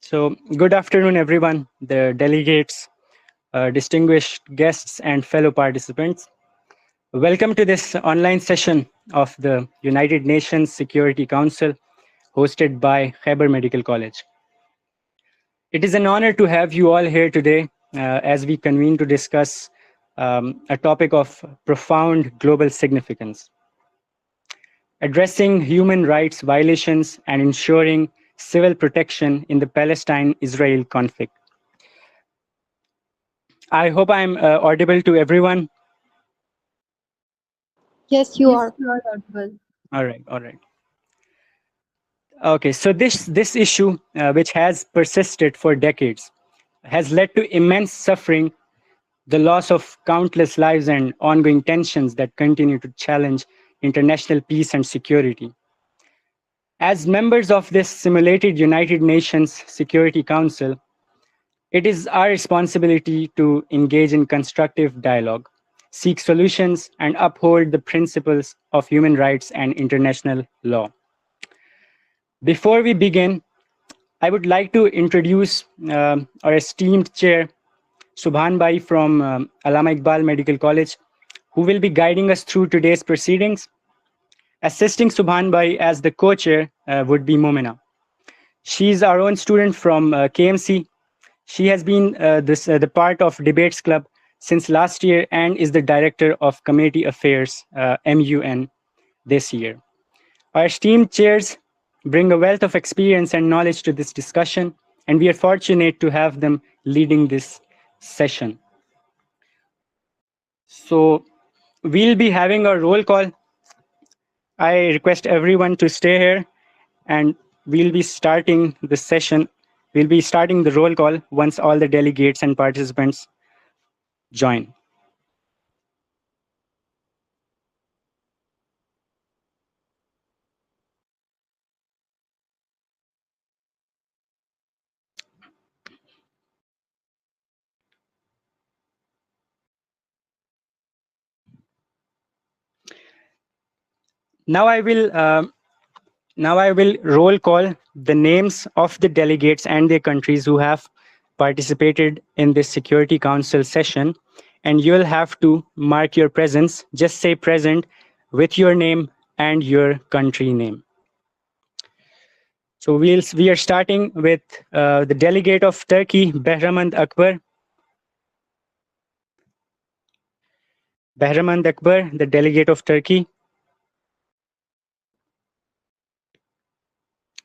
So, good afternoon, everyone, the delegates, distinguished guests, and fellow participants. Welcome to this online session of the United Nations Security Council hosted by Khyber Medical College. It is an honor to have you all here today as we convene to discuss a topic of profound global significance, addressing human rights violations and ensuring civil protection in the Palestine-Israel conflict. I hope I'm audible to everyone. Yes, you Yes, are. you are audible. All right. Okay, so this issue, which has persisted for decades, has led to immense suffering, the loss of countless lives, and ongoing tensions that continue to challenge international peace and security. As members of this simulated United Nations Security Council, it is our responsibility to engage in constructive dialogue, seek solutions, and uphold the principles of human rights and international law. Before we begin, I would like to introduce our esteemed chair, Subhan Bhai from Allama Iqbal Medical College, who will be guiding us through today's proceedings. Assisting Subhan Bhai as the co-chair would be Momina. She's our own student from KMC. She has been the part of Debates Club since last year and is the director of Community Affairs, MUN, this year. Our esteemed chairs bring a wealth of experience and knowledge to this discussion, and we are fortunate to have them leading this session. So we'll be having a roll call. I request everyone to stay here, and we'll be starting the session. We'll be starting the roll call once all the delegates and participants join. Now I will roll call the names of the delegates and their countries who have participated in this Security Council session, and you'll have to mark your presence. Just say present with your name and your country name. So we are starting with the delegate of Turkey, Behramand Akbar. Behramand Akbar, the delegate of Turkey.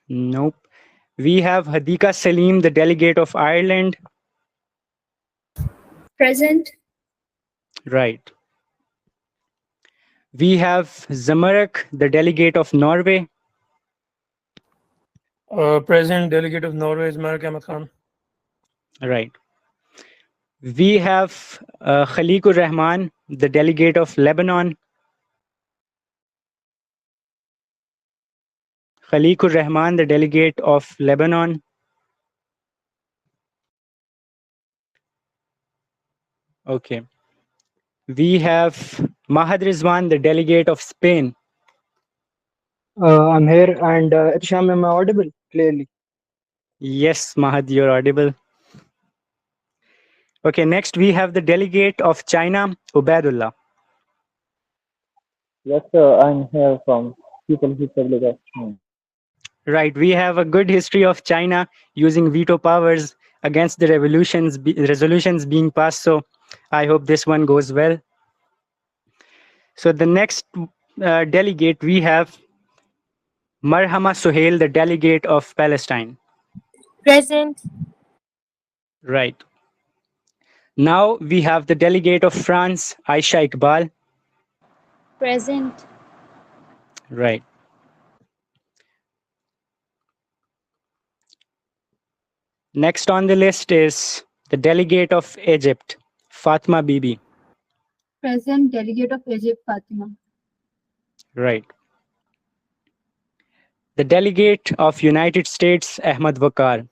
Nope. We have Hadika Salim, the delegate of Ireland. Present. Right. We have Zamarak, the delegate of Norway. President Delegate of Norway is Mark Ahmed Khan. Right. We have Khaliqur Rahman, the delegate of Lebanon. Khaliqur Rahman, the delegate of Lebanon. Okay. We have Mahad Rizwan, the delegate of Spain. I'm here, and Sham, am I audible clearly? Yes, Mahad, you're audible. Okay, next we have the delegate of China, Ubaidullah. Yes, sir. I'm here from People's Republic of China. Right, we have a good history of China using veto powers against the resolutions being passed. So I hope this one goes well. So the next delegate we have Marhama Suhail, the delegate of Palestine. Present. Right. Now we have the delegate of France, Aisha Iqbal. Present. Right. Next on the list is the delegate of Egypt, Fatma Bibi. Present. Delegate of Egypt, Fatima. Right. The delegate of United States, Ahmad Wakar.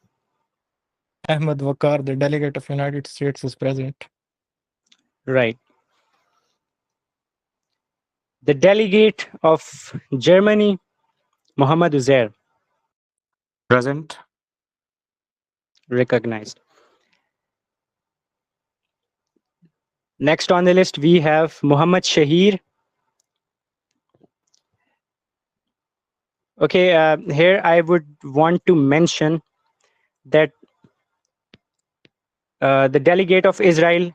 Ahmed Wakar, the delegate of United States, is present. Right. The delegate of Germany, Mohammad Uzair. Present. Recognized. Next on the list, we have Muhammad Shahir. Okay, here I would want to mention that the delegate of Israel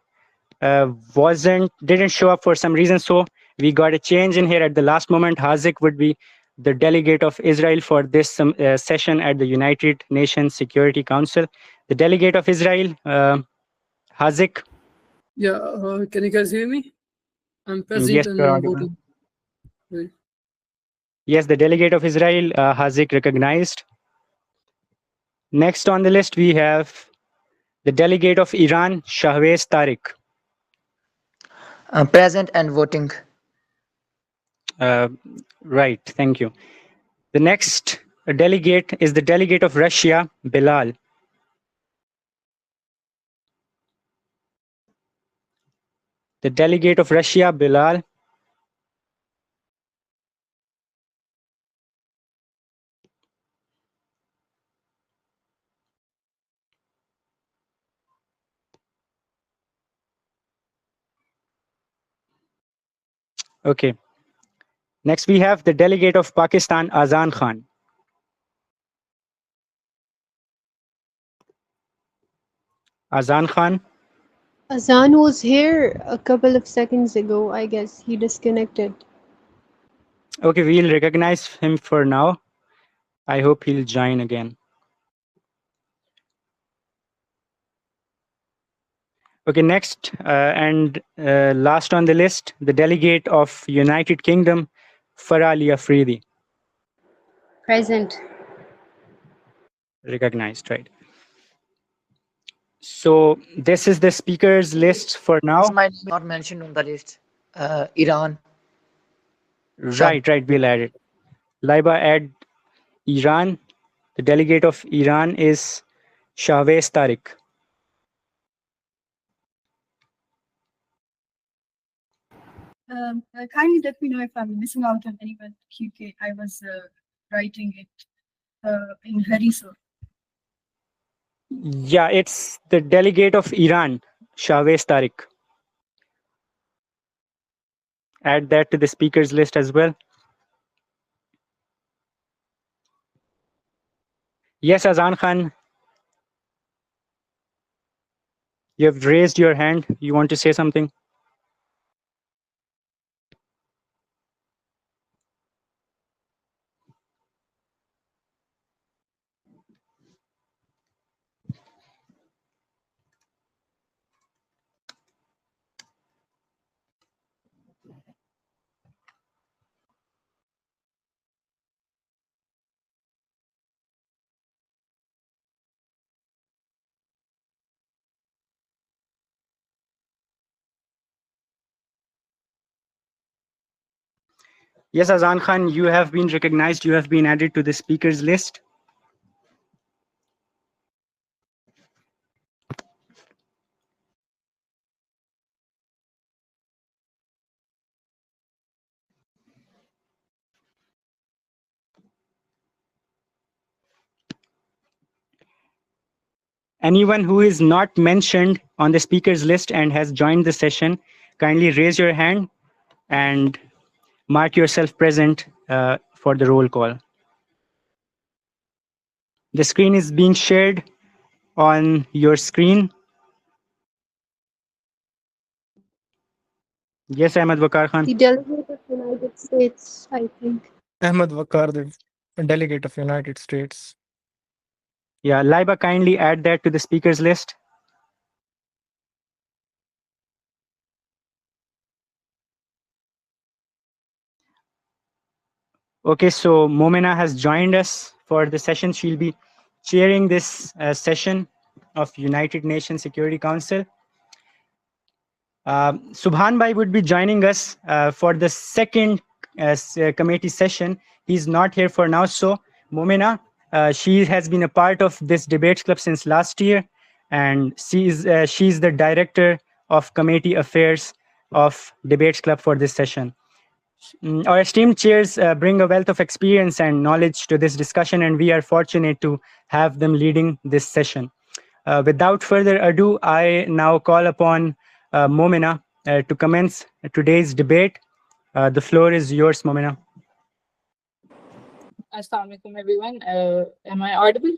didn't show up for some reason, so we got a change in here at the last moment. Hazik would be the delegate of Israel for this session at the United Nations Security Council. The delegate of Israel, Hazik. Yeah, can you guys hear me? I'm present Yes, and you're audible. voting. Right. Yes, the delegate of Israel, Hazik, recognized. Next on the list, we have the delegate of Iran, Shahwez Tariq. Present and voting. Right, thank you. The next delegate is the delegate of Russia, Bilal. The delegate of Russia, Bilal. Okay. Next, we have the delegate of Pakistan, Azan Khan. Azan Khan. Azan was here a couple of seconds ago. I guess he disconnected. Okay, we'll recognize him for now. I hope he'll join again. Okay, next and last on the list, the delegate of United Kingdom, Farali Afridi. Present. Recognized, right? So this is the speakers list for now. Might be not mentioned on the list. Iran. Right, we'll add it. Laiba, add Iran. The delegate of Iran is Shahwez Tariq. Kindly let me know if I'm missing out on anyone. QK, I was writing it in hurry, so. Yeah, it's the delegate of Iran, Shahwez Tariq. Add that to the speakers list as well. Yes, Azan Khan, you have raised your hand. You want to say something? Yes, Azan Khan, you have been recognized. You have been added to the speakers list. Anyone who is not mentioned on the speakers list and has joined the session, kindly raise your hand and mark yourself present for the roll call. The screen is being shared on your screen. Yes, Ahmed Wakar Khan. The delegate of United States, I think. Ahmed Wakar, the delegate of United States. Yeah, Laiba, kindly add that to the speakers list. Okay, so Momina has joined us for the session. She'll be chairing this session of United Nations Security Council. Subhan Bhai would be joining us for the second committee session. He's not here for now. So Momina, she has been a part of this debates club since last year, and she's the director of committee affairs of debates club for this session. Our esteemed chairs bring a wealth of experience and knowledge to this discussion, and we are fortunate to have them leading this session. Without further ado, I now call upon Momina to commence today's debate. The floor is yours, Momina. Assalamu alaikum, everyone. Am I audible?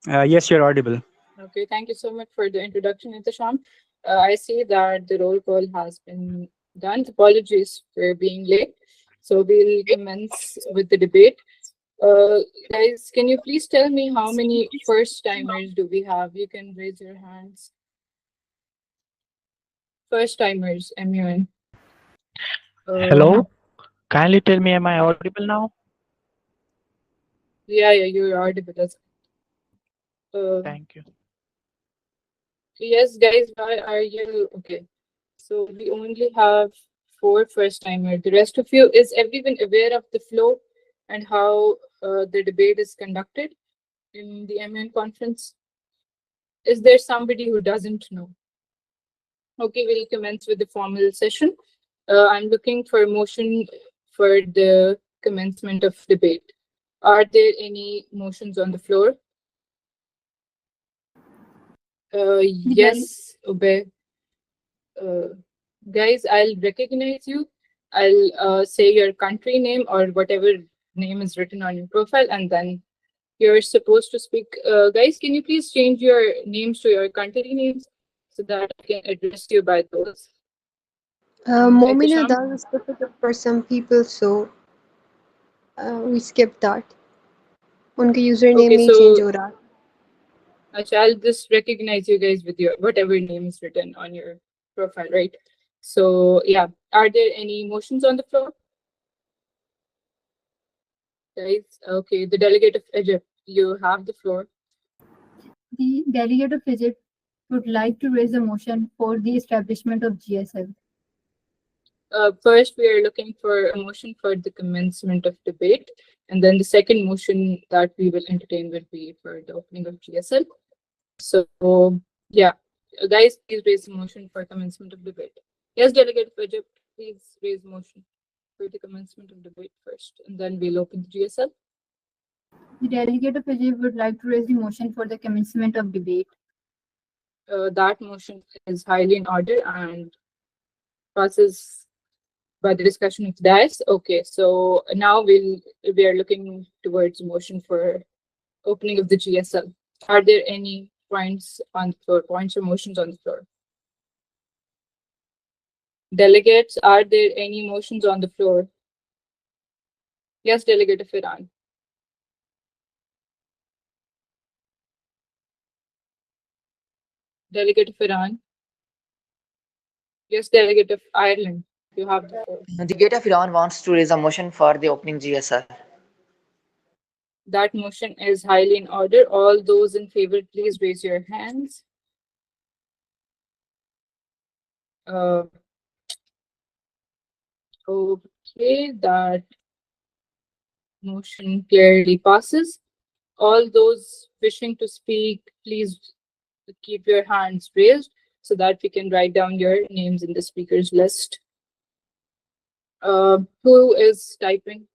Yes, you're audible. Okay, thank you so much for the introduction, Intisham. I see that the roll call has been done. Apologies for being late. So we'll commence with the debate. Guys, can you please tell me how many first timers do we have? You can raise your hands. First timers, MUN. Hello, kindly tell me, am I audible now? Yeah, you're audible. Thank you. Yes, guys, why are you okay? So we only have 4 first timers. The rest of you, is everyone aware of the flow and how the debate is conducted in the MN conference? Is there somebody who doesn't know? Okay, we'll commence with the formal session. I'm looking for a motion for the commencement of debate. Are there any motions on the floor? Yes, Obey. Guys, I'll recognize you. I'll say your country name or whatever name is written on your profile, and then you're supposed to speak. Guys, can you please change your names to your country names so that I can address you by those? Momina, Ihtisham? that was difficult for some people, so we skipped that. उनका username Okay, नहीं so change हो रहा. I'll just recognize you guys with your whatever name is written on your profile, right? So yeah, are there any motions on the floor? Guys, okay, the delegate of Egypt, you have the floor. The delegate of Egypt would like to raise a motion for the establishment of GSL. First, we are looking for a motion for the commencement of debate, and then the second motion that we will entertain will be for the opening of GSL. So, yeah, guys, please raise a motion for commencement of debate. Yes, delegate of Egypt, please raise motion for the commencement of debate first, and then we'll open the GSL. The delegate of Egypt would like to raise the motion for the commencement of debate. That motion is highly in order and passes by the discussion of dais. Okay, so now we are looking towards motion for opening of the GSL. Are there any points on the floor, points or motions on the floor? Delegates, are there any motions on the floor? Yes, Delegate of Iran. Delegate of Iran. Yes, Delegate of Ireland. You have the floor. The delegate of Iran wants to raise a motion for the opening GSL. That motion is highly in order. All those in favor, please raise your hands. Okay, that motion clearly passes. All those wishing to speak, please keep your hands raised so that we can write down your names in the speakers list. Who is typing?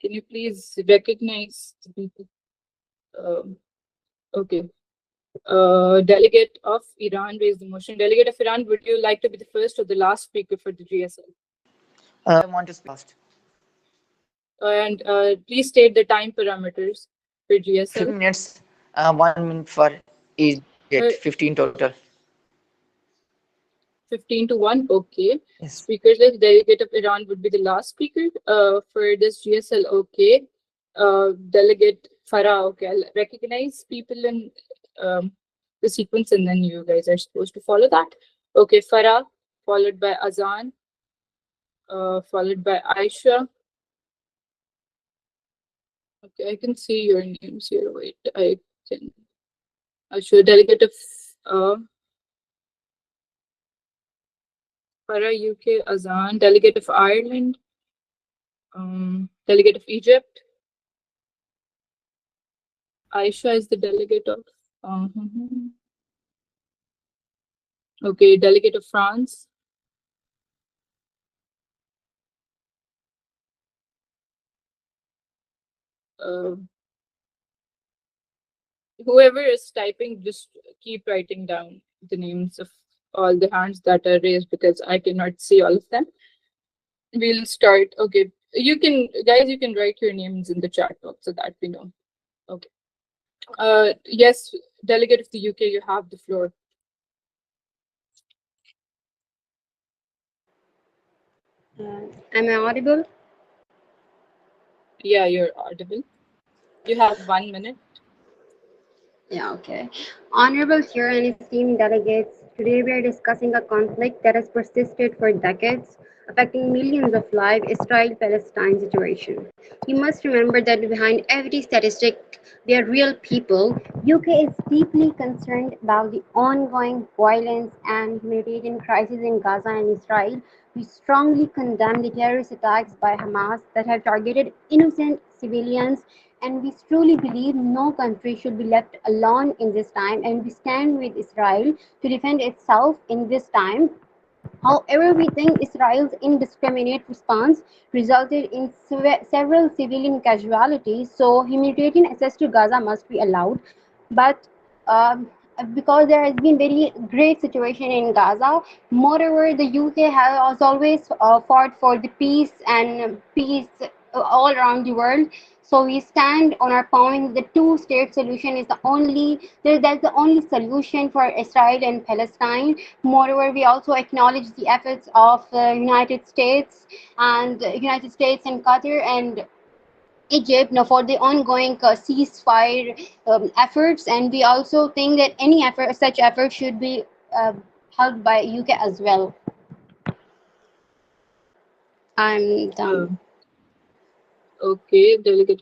Can you please recognize the people? Okay. Delegate of Iran raised the motion. Delegate of Iran, would you like to be the first or the last speaker for the GSL? I want to speak last. And please state the time parameters for GSL. 15 minutes, 1 minute for each delegate, 15 total. 15 to 1, okay. Yes. Speakers list, delegate of Iran would be the last speaker for this GSL, okay. Delegate Farah, okay. I'll recognize people in the sequence and then you guys are supposed to follow that. Okay, Farah, followed by Azan, followed by Aisha. Okay, I can see your names here. Wait, I can. Aisha, delegate of Farah, UK, Azan, delegate of Ireland, delegate of Egypt. Aisha is the delegate of. Okay, delegate of France. whoever is typing, just keep writing down the names of all the hands that are raised because I cannot see all of them. We'll start. Okay, you can, guys, you can write your names in the chat box so that we know. Okay. Yes, delegate of the UK, you have the floor. Am I audible? Yeah, you're audible. You have 1 minute. Yeah, okay. Honorable Chair and esteemed delegates, today we are discussing a conflict that has persisted for decades, affecting millions of lives, Israel-Palestine situation. You must remember that behind every statistic, there are real people. UK is deeply concerned about the ongoing violence and humanitarian crisis in Gaza and Israel. We strongly condemn the terrorist attacks by Hamas that have targeted innocent civilians, and we truly believe no country should be left alone in this time, and we stand with Israel to defend itself in this time. However, we think Israel's indiscriminate response resulted in several civilian casualties, so humanitarian access to Gaza must be allowed. But because there has been very great situation in Gaza, moreover, the UK has always fought for the peace and peace all around the world. So we stand on our point. The two-state solution is the only that's the only solution for Israel and Palestine. Moreover, we also acknowledge the efforts of United States and Qatar and Egypt now for the ongoing ceasefire efforts, and we also think that any effort, such effort, should be helped by UK as well. I'm done. Okay, delegate.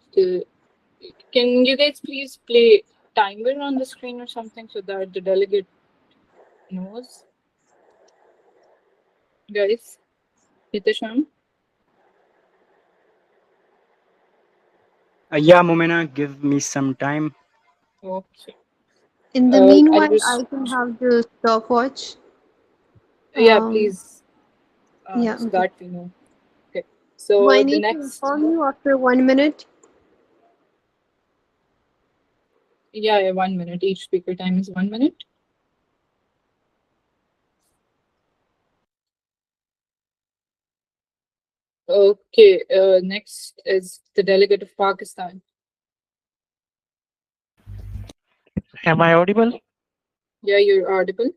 Can you guys please play timer on the screen or something so that the delegate knows? Guys, Hitisham? Yeah, Momena, give me some time. Okay. In the I'll meanwhile, just, I can have the stopwatch. yeah, please. Yeah, So okay. that we know. Okay. Do I So the need to next, inform you after 1 minute? yeah, 1 minute. Each speaker time is 1 minute. Okay, next is the delegate of Pakistan. Am I audible? Yeah, you're audible.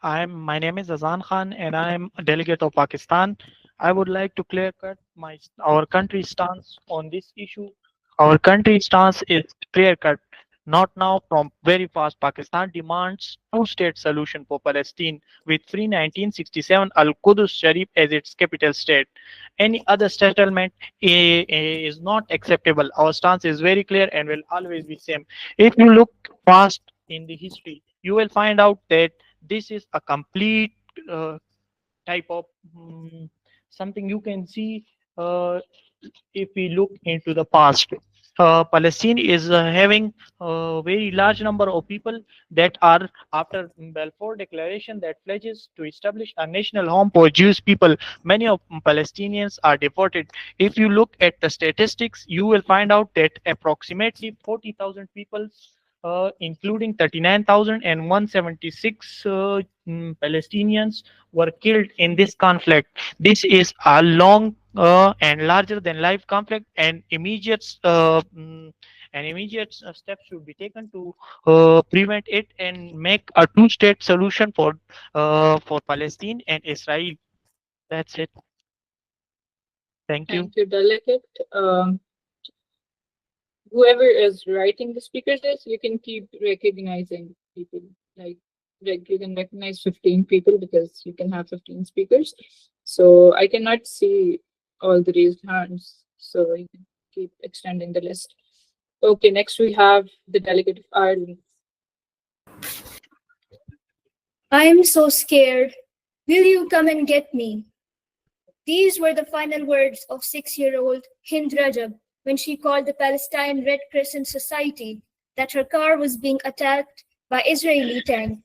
My name is Azan Khan and I'm a delegate of Pakistan. I would like to clear cut our country's stance on this issue. Our country's stance is clear cut. Not now, from very fast. Pakistan demands two-state solution for Palestine with free 1967 Al-Qudus Sharif as its capital state. Any other settlement is not acceptable. Our stance is very clear and will always be same. If you look past in the history, you will find out that this is a complete type of something you can see if we look into the past. Palestine is having a very large number of people that are after Balfour Declaration that pledges to establish a national home for Jewish people. Many of Palestinians are deported. If you look at the statistics, you will find out that approximately 40,000 people, including 39,176 Palestinians, were killed in this conflict. This is a long and larger than life conflict, and immediate steps should be taken to prevent it and make a two-state solution for Palestine and Israel. That's it. Thank you. Thank you, delegate. Whoever is writing the speakers list, you can keep recognizing people. Like you can recognize 15 people because you can have 15 speakers. So I cannot see all the raised hands. So you can keep extending the list. Okay, next we have the delegate of Ireland. I am so scared. Will you come and get me? These were the final words of 6-year-old Hind Rajab when she called the Palestine Red Crescent Society that her car was being attacked by Israeli tank.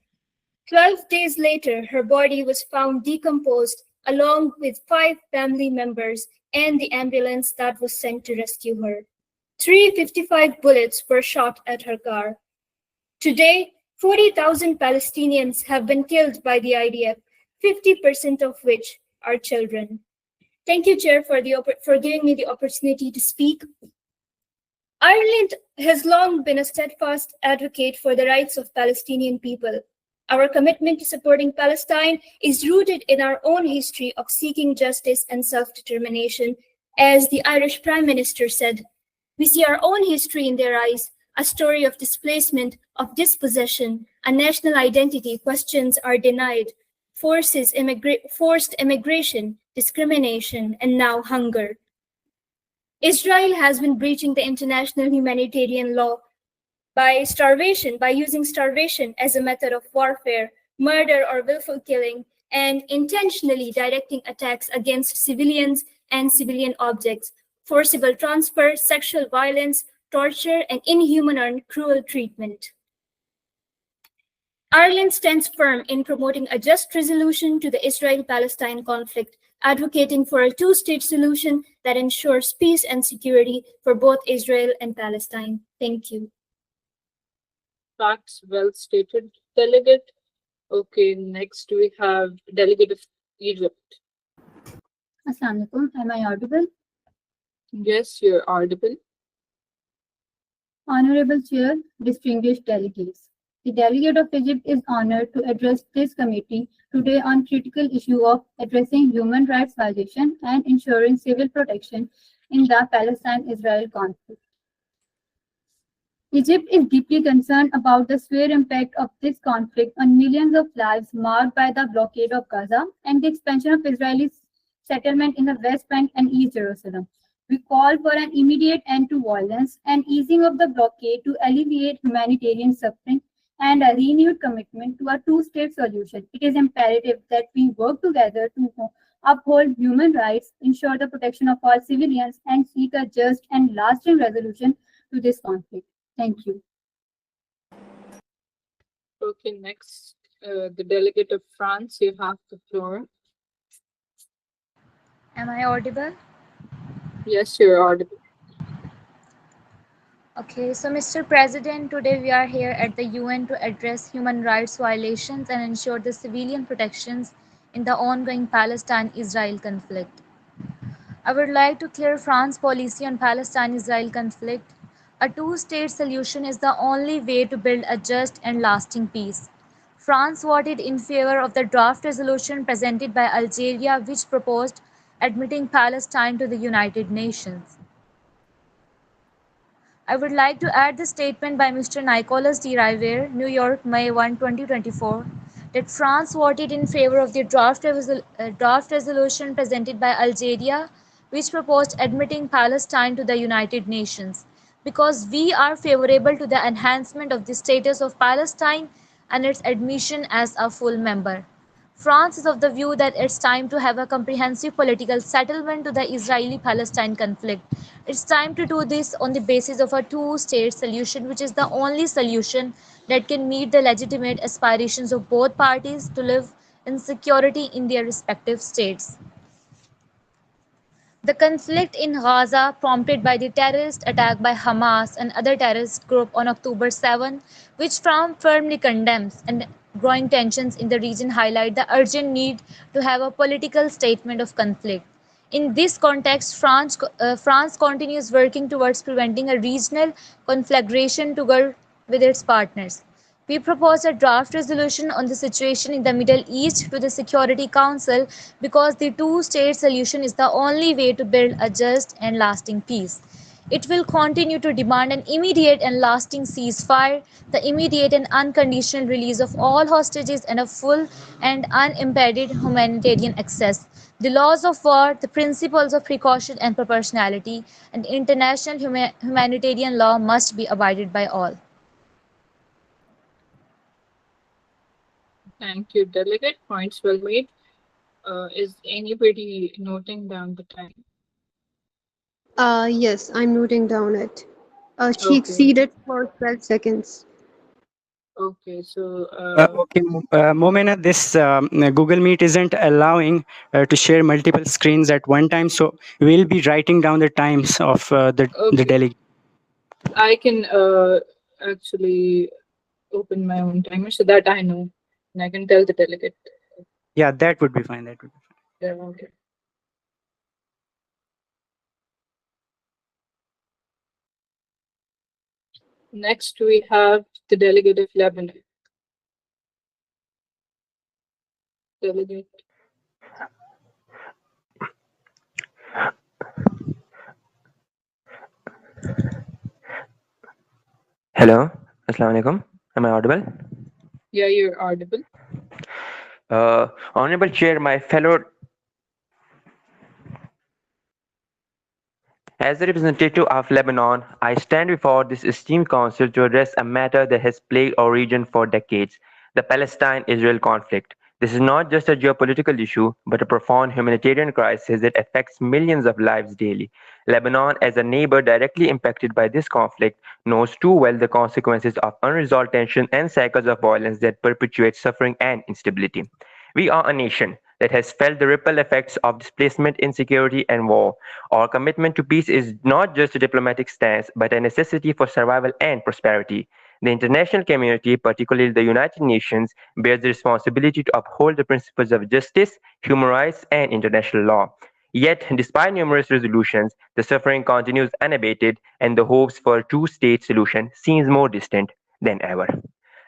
12 days later, her body was found decomposed along with 5 family members and the ambulance that was sent to rescue her. 355 bullets were shot at her car. Today, 40,000 Palestinians have been killed by the IDF, 50% of which are children. Thank you, Chair, for giving me the opportunity to speak. Ireland has long been a steadfast advocate for the rights of Palestinian people. Our commitment to supporting Palestine is rooted in our own history of seeking justice and self-determination. As the Irish Prime Minister said, we see our own history in their eyes, a story of displacement, of dispossession, a national identity questions are denied, forced immigration, discrimination, and now hunger. Israel has been breaching the international humanitarian law by using starvation as a method of warfare, murder or willful killing, and intentionally directing attacks against civilians and civilian objects, forcible transfer, sexual violence, torture, and inhuman or cruel treatment. Ireland stands firm in promoting a just resolution to the Israel-Palestine conflict, advocating for a two-state solution that ensures peace and security for both Israel and Palestine. Thank you. Facts well stated, delegate. Okay, next we have delegate of Egypt. Assalamu alaikum. Am I audible? Yes, you're audible. Honorable Chair, distinguished delegates. The delegate of Egypt is honored to address this committee today on critical issue of addressing human rights violation and ensuring civil protection in the Palestine-Israel conflict. Egypt is deeply concerned about the severe impact of this conflict on millions of lives marked by the blockade of Gaza and the expansion of Israeli settlement in the West Bank and East Jerusalem. We call for an immediate end to violence and easing of the blockade to alleviate humanitarian suffering and a renewed commitment to a two-state solution. It is imperative that we work together to uphold human rights, ensure the protection of all civilians, and seek a just and lasting resolution to this conflict. Thank you. Okay, next, the delegate of France, you have the floor. Am I audible? Yes, you're audible. Okay, so Mr. President, today we are here at the UN to address human rights violations and ensure the civilian protections in the ongoing Palestine-Israel conflict. I would like to clear France's policy on Palestine-Israel conflict. A two-state solution is the only way to build a just and lasting peace. France voted in favor of the draft resolution presented by Algeria, which proposed admitting Palestine to the United Nations. I would like to add the statement by Mr. Nicolas de Riviere, New York, May 1, 2024, that France voted in favor of the draft resolution presented by Algeria, which proposed admitting Palestine to the United Nations, because we are favorable to the enhancement of the status of Palestine and its admission as a full member. France is of the view that it's time to have a comprehensive political settlement to the Israeli-Palestine conflict. It's time to do this on the basis of a two-state solution, which is the only solution that can meet the legitimate aspirations of both parties to live in security in their respective states. The conflict in Gaza, prompted by the terrorist attack by Hamas and other terrorist groups on October 7, which France firmly condemns, and growing tensions in the region highlight the urgent need to have a political statement of conflict. In this context, France continues working towards preventing a regional conflagration together with its partners. We propose a draft resolution on the situation in the Middle East to the Security Council because the two-state solution is the only way to build a just and lasting peace. It will continue to demand an immediate and lasting ceasefire, the immediate and unconditional release of all hostages, and a full and unimpeded humanitarian access. The laws of war, the principles of precaution and proportionality, and international humanitarian law must be abided by all. Thank you, delegate. Points well made. Is anybody noting down the time? Yes, I'm noting down it. She Okay. exceeded for 12 seconds. Okay, so Okay, Momena, this Google Meet isn't allowing to share multiple screens at one time, so we'll be writing down the times of the delegate. I can actually open my own timer so that I know and I can tell the delegate. Yeah, that would be fine. That would be fine. Yeah, okay. Next, we have the delegate of Lebanon. Delegate. Hello, Assalamu alaikum. Am I audible? Yeah, you're audible. Honorable Chair, my fellow. As the representative of Lebanon, I stand before this esteemed council to address a matter that has plagued our region for decades, the Palestine-Israel conflict. This is not just a geopolitical issue, but a profound humanitarian crisis that affects millions of lives daily. Lebanon, as a neighbor directly impacted by this conflict, knows too well the consequences of unresolved tension and cycles of violence that perpetuate suffering and instability. We are a nation that has felt the ripple effects of displacement, insecurity, and war. Our commitment to peace is not just a diplomatic stance, but a necessity for survival and prosperity. The international community, particularly the United Nations, bears the responsibility to uphold the principles of justice, human rights, and international law. Yet, despite numerous resolutions, the suffering continues unabated, and the hopes for a two-state solution seems more distant than ever.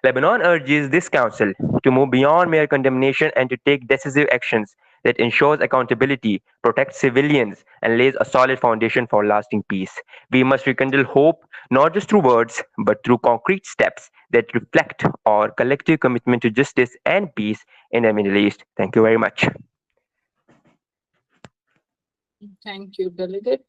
Lebanon urges this council to move beyond mere condemnation and to take decisive actions that ensures accountability, protects civilians, and lays a solid foundation for lasting peace. We must rekindle hope not just through words, but through concrete steps that reflect our collective commitment to justice and peace in the Middle East. Thank you very much. Thank you, delegate.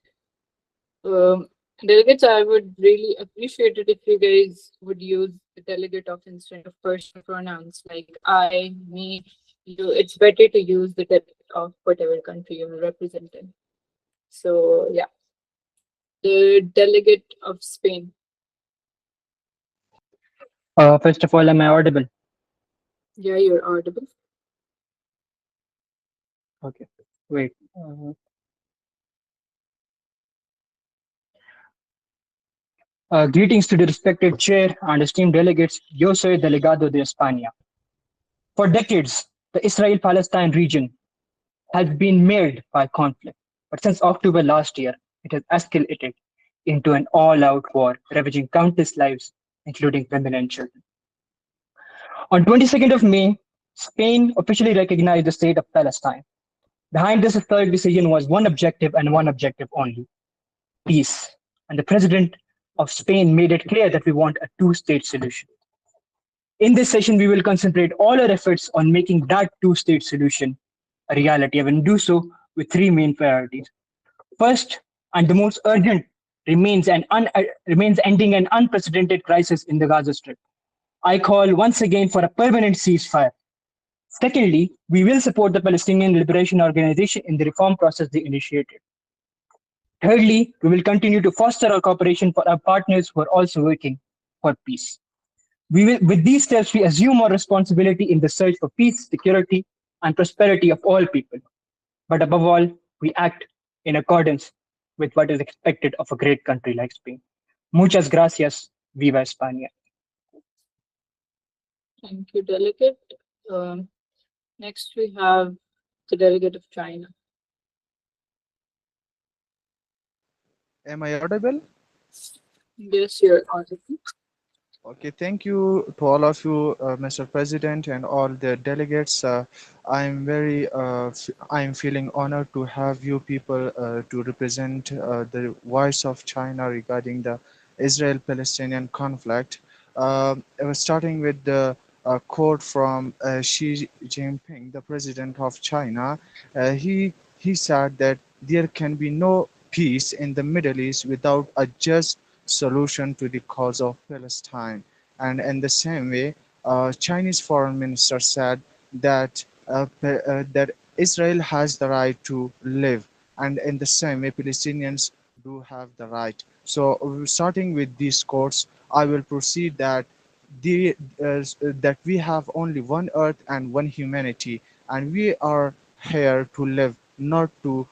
Delegates, I would really appreciate it if you guys would use the delegate of instead of personal pronouns like I, me, you. It's better to use the delegate of whatever country you're representing. So yeah, the delegate of Spain. First of all, am I audible? Yeah, you're audible. Okay. Wait. Greetings to the respected chair and esteemed delegates. Yo soy delegado de España. For decades, the Israel-Palestine region has been marred by conflict, but since October last year, it has escalated into an all-out war, ravaging countless lives, including women and children. On 22nd of May, Spain officially recognized the state of Palestine. Behind this historic decision was one objective and one objective only: peace. And the president of Spain made it clear that we want a two-state solution. In this session, we will concentrate all our efforts on making that two-state solution a reality, and will do so with three main priorities. First, and the most urgent, remains ending an unprecedented crisis in the Gaza Strip. I call once again for a permanent ceasefire. Secondly, we will support the Palestinian Liberation Organization in the reform process they initiated. Thirdly, we will continue to foster our cooperation for our partners who are also working for peace. With these steps, we assume our responsibility in the search for peace, security, and prosperity of all people. But above all, we act in accordance with what is expected of a great country like Spain. Muchas gracias. Viva España. Thank you, delegate. Next, we have the delegate of China. Am I audible? Yes, you're audible. Okay, thank you to all of you, Mr. President, and all the delegates. I'm feeling honored to have you people to represent the voice of China regarding the Israel-Palestinian conflict. I was starting with the quote from Xi Jinping, the president of China. He said that there can be no peace in the Middle East without a just solution to the cause of Palestine. And in the same way, Chinese foreign minister said that that Israel has the right to live, and in the same way, Palestinians do have the right. So, starting with these quotes, I will proceed that that we have only one earth and one humanity, and we are here to live, not to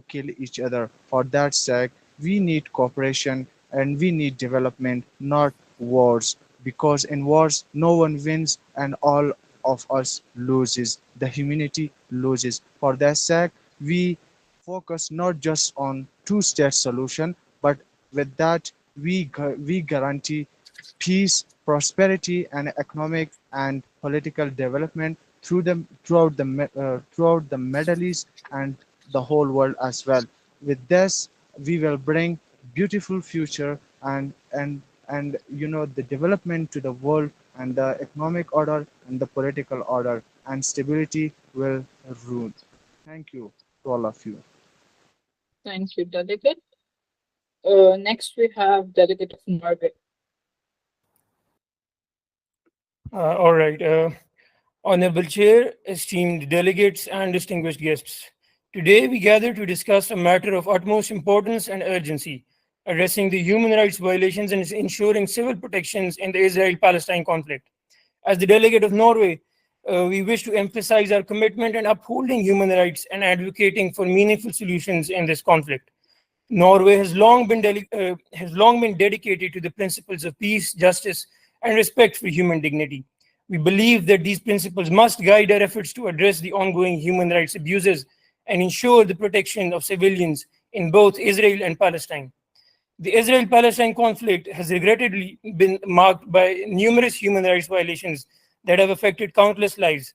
kill each other. For that sake, we need cooperation and we need development, not wars. Because in wars, no one wins and all of us loses. The humanity loses. For that sake, we focus not just on two-state solution, but with that we guarantee peace, prosperity, and economic and political development throughout the Middle East and the whole world as well. With this, we will bring beautiful future and the development to the world and the economic order and the political order and stability will rule. Thank you to all of you. Thank you, Delegate. Next, we have Delegate of Norway. All right. Honorable Chair, esteemed delegates, and distinguished guests. Today, we gather to discuss a matter of utmost importance and urgency, addressing the human rights violations and ensuring civil protections in the Israel-Palestine conflict. As the delegate of Norway, we wish to emphasize our commitment in upholding human rights and advocating for meaningful solutions in this conflict. Norway has long been dedicated to the principles of peace, justice, and respect for human dignity. We believe that these principles must guide our efforts to address the ongoing human rights abuses and ensure the protection of civilians in both Israel and Palestine. The Israel-Palestine conflict has regrettably been marked by numerous human rights violations that have affected countless lives.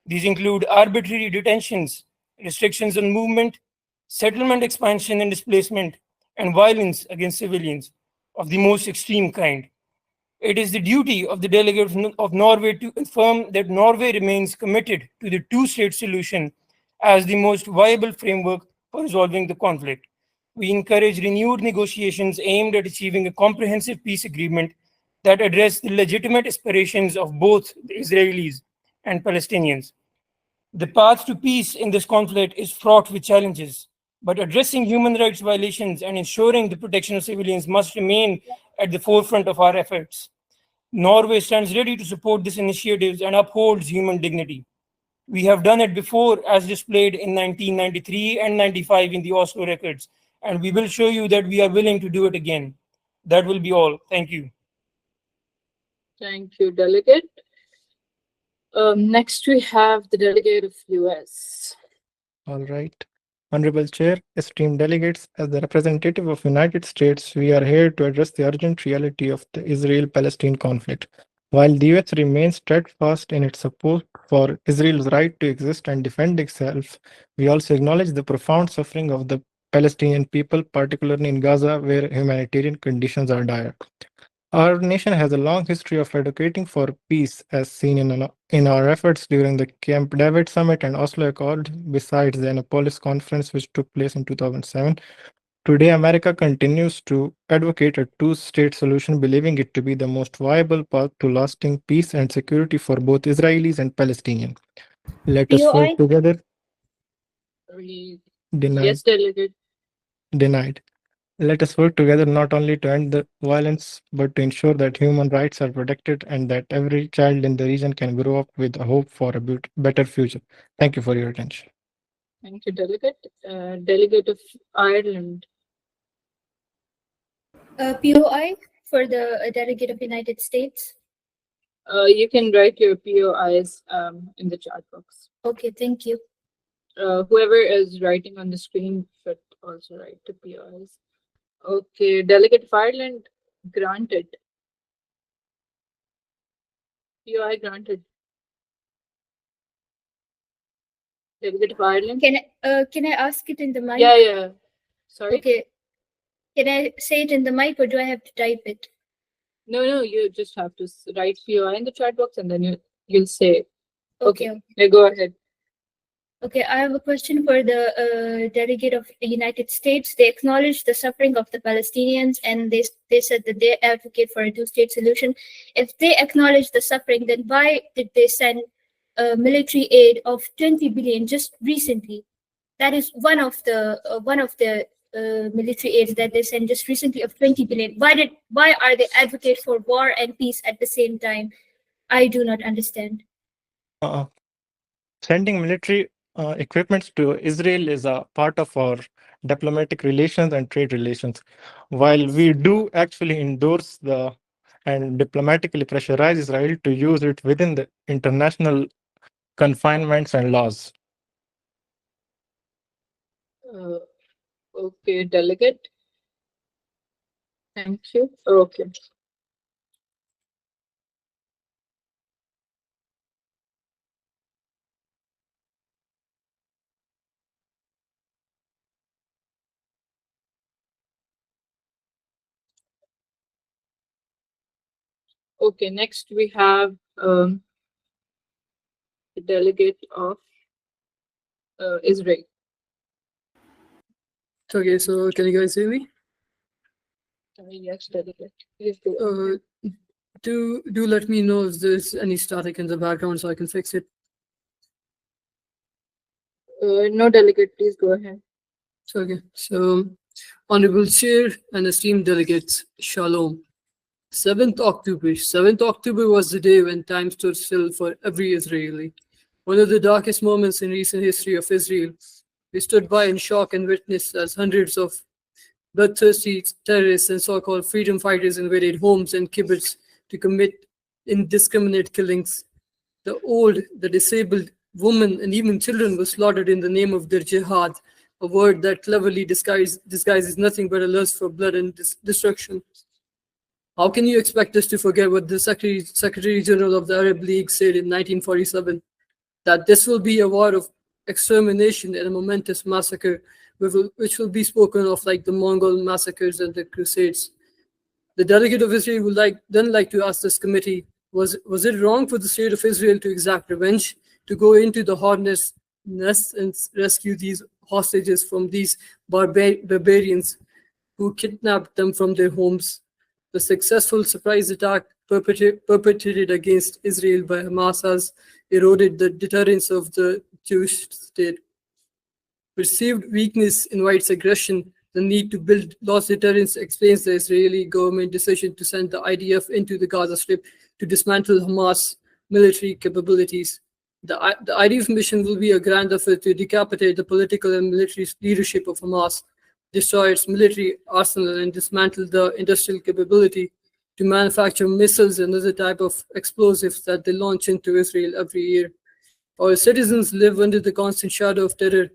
These include arbitrary detentions, restrictions on movement, settlement expansion and displacement, and violence against civilians of the most extreme kind. It is the duty of the delegates of Norway to affirm that Norway remains committed to the two-state solution as the most viable framework for resolving the conflict. We encourage renewed negotiations aimed at achieving a comprehensive peace agreement that address the legitimate aspirations of both the Israelis and Palestinians. The path to peace in this conflict is fraught with challenges, but addressing human rights violations and ensuring the protection of civilians must remain at the forefront of our efforts. Norway stands ready to support these initiatives and upholds human dignity. We have done it before, as displayed in 1993 and 95 in the Oslo records, and we will show you that we are willing to do it again. That will be all. Thank you. Thank you, Delegate. Next, we have the Delegate of US. All right. Honorable Chair, esteemed delegates, as the representative of United States, we are here to address the urgent reality of the Israel-Palestine conflict. While the US remains steadfast in its support for Israel's right to exist and defend itself, we also acknowledge the profound suffering of the Palestinian people, particularly in Gaza, where humanitarian conditions are dire. Our nation has a long history of advocating for peace, as seen in our efforts during the Camp David Summit and Oslo Accord, besides the Annapolis Conference, which took place in 2007. Today, America continues to advocate a two-state solution, believing it to be the most viable path to lasting peace and security for both Israelis and Palestinians. Let us work together. Denied. Yes, Delegate. Denied. Let us work together not only to end the violence, but to ensure that human rights are protected and that every child in the region can grow up with a hope for a better future. Thank you for your attention. Thank you, Delegate. Delegate of Ireland. POI for the Delegate of United States. You can write your POIs in the chat box. Okay, thank you. Whoever is writing on the screen should also write the POIs. Okay, Delegate of Ireland, granted. POI granted. Delegate of Ireland. Can I ask it in the mic? Yeah. Sorry. Okay. Can I say it in the mic or do I have to type it? No, you just have to write POI in the chat box and then you'll say. Okay. Yeah, go ahead. Okay, I have a question for the delegate of the United States. They acknowledge the suffering of the Palestinians and they said that they advocate for a two-state solution. If they acknowledge the suffering, then why did they send military aid of 20 billion just recently? That is one of the military aids that they sent just recently of 20 billion. Why are they advocate for war and peace at the same time? I do not understand. Sending military equipment to Israel is a part of our diplomatic relations and trade relations. While we do actually endorse the and diplomatically pressurize Israel to use it within the international confinements and laws. Okay, delegate. Thank you. Okay. Okay, next we have the delegate of Israel. Okay, so can you guys hear me? Yes, delegate. Please go ahead. Do let me know if there's any static in the background so I can fix it. No, delegate, please go ahead. Okay, so Honorable Chair and esteemed delegates, Shalom. 7th October. 7th October was the day when time stood still for every Israeli. One of the darkest moments in recent history of Israel. We stood by in shock and witnessed as hundreds of bloodthirsty terrorists and so-called freedom fighters invaded homes and kibbutz to commit indiscriminate killings. The old, the disabled, women, and even children were slaughtered in the name of their jihad, a word that cleverly disguises nothing but a lust for blood and destruction. How can you expect us to forget what the Secretary General of the Arab League said in 1947? That this will be a war of extermination and a momentous massacre, which will be spoken of like the Mongol massacres and the Crusades. The delegate of Israel would like to ask this committee, was it wrong for the state of Israel to exact revenge, to go into the hornet's nest and rescue these hostages from these barbarians who kidnapped them from their homes? The successful surprise attack perpetrated against Israel by Hamas has eroded the deterrence of the Jewish state. Perceived weakness invites aggression. The need to build loss deterrence explains the Israeli government decision to send the IDF into the Gaza Strip to dismantle Hamas military capabilities. The IDF mission will be a grand effort to decapitate the political and military leadership of Hamas, destroy its military arsenal, and dismantle the industrial capability to manufacture missiles and other type of explosives that they launch into Israel every year. Our citizens live under the constant shadow of terror,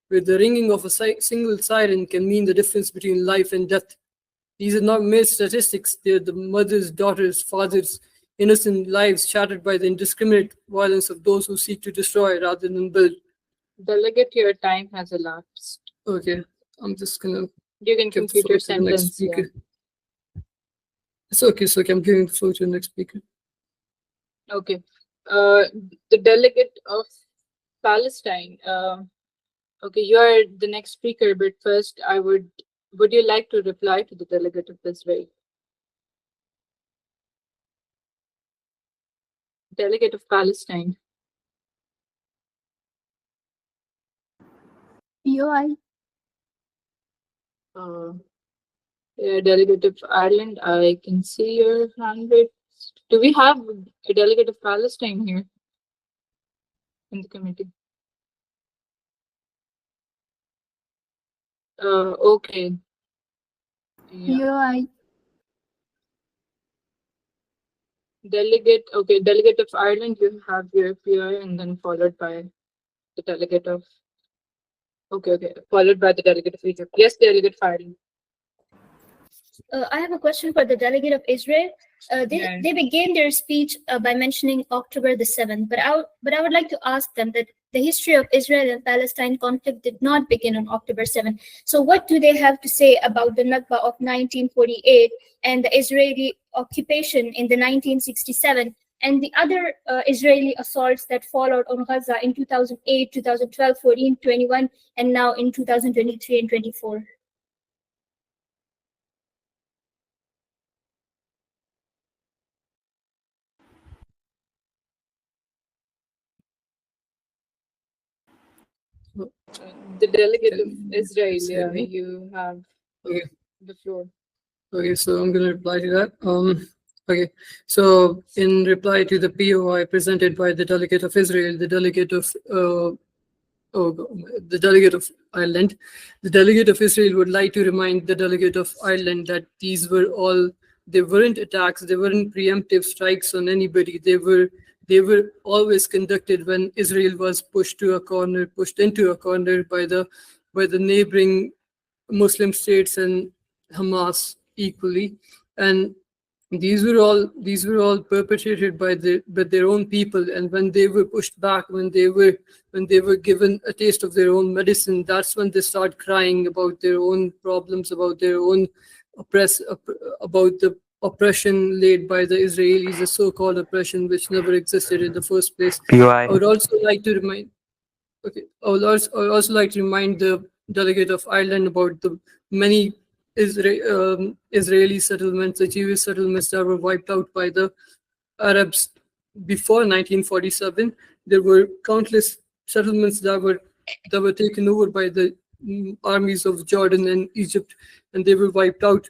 where the ringing of a single siren can mean the difference between life and death. These are not mere statistics, they are the mothers, daughters, fathers, innocent lives shattered by the indiscriminate violence of those who seek to destroy rather than build. Delegate, your time has elapsed. Okay, I'm just gonna... You can complete your sentence. Yeah. It's okay, I'm giving the floor to the next speaker. Okay. The delegate of Palestine. Okay, you are the next speaker, but first would you like to reply to the delegate of Israel? Delegate of Palestine. POI. Yeah, delegate of Ireland, I can see your hand raised. Do we have a delegate of Palestine here in the committee? Okay. Yeah. POI. Delegate, okay, delegate of Ireland, you have your PI and then followed by the delegate of, okay, followed by the delegate of Egypt. Yes, delegate of Ireland. I have a question for the delegate of Israel. They began their speech by mentioning October the 7th, but I would like to ask them that the history of Israel and Palestine conflict did not begin on October 7th. So what do they have to say about the Nakba of 1948 and the Israeli occupation in the 1967 and the other Israeli assaults that followed on Gaza in 2008, 2012, 14, 21, and now in 2023 and 24? The delegate of Israel, yeah, you have the floor. Okay, so I'm going to reply to that. Okay, so in reply to the POI presented by the delegate of Israel, the delegate of the delegate of Ireland. The delegate of Israel would like to remind the delegate of Ireland that they weren't attacks, they weren't preemptive strikes on anybody. They were always conducted when Israel was pushed into a corner by the neighboring Muslim states and Hamas equally, and these were all perpetrated by their own people. And when they were pushed back, when they were given a taste of their own medicine, that's when they start crying about their own problems, about their own about the oppression laid by the Israelis, the so-called oppression which never existed in the first place. POI. I would also like to remind. Okay, I would also like to remind the delegate of Ireland about the many Israeli settlements, the Jewish settlements that were wiped out by the Arabs before 1947. There were countless settlements that were taken over by the armies of Jordan and Egypt, and they were wiped out.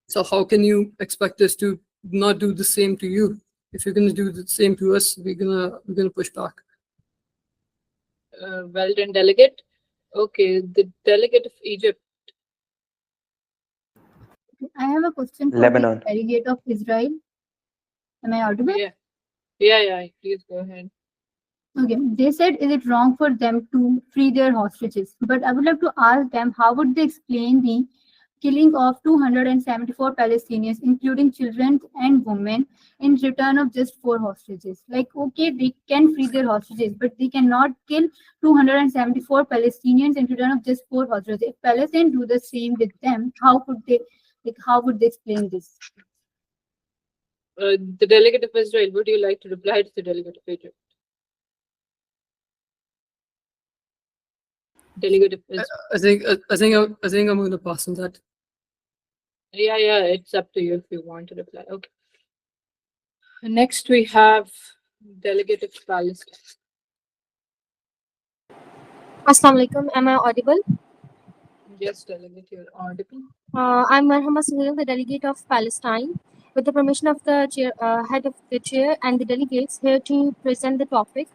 So how can you expect us to not do the same to you? If you're going to do the same to us, we're gonna push back. Well done, delegate. Okay, the delegate of Egypt. I have a question for Lebanon. the delegate of Israel. Am I audible? Yeah. Please go ahead. Okay. They said, is it wrong for them to free their hostages? But I would like to ask them, how would they explain the killing of 274 Palestinians, including children and women, in return of just 4 hostages? Like, okay, they can free their hostages, but they cannot kill 274 Palestinians in return of just 4 hostages. If Palestine do the same with them, how would they explain this? The delegate of Israel, would you like to reply to the delegate of Egypt? Delegate of Israel. I think I'm going to pass on that. Yeah, it's up to you if you want to reply. Okay. Next, we have delegate of Palestine. Assalamu alaikum. Am I audible? Yes, delegate, you're audible. I'm Marhama Suhail, the delegate of Palestine. With the permission of the head of the chair and the delegates, here to present the topic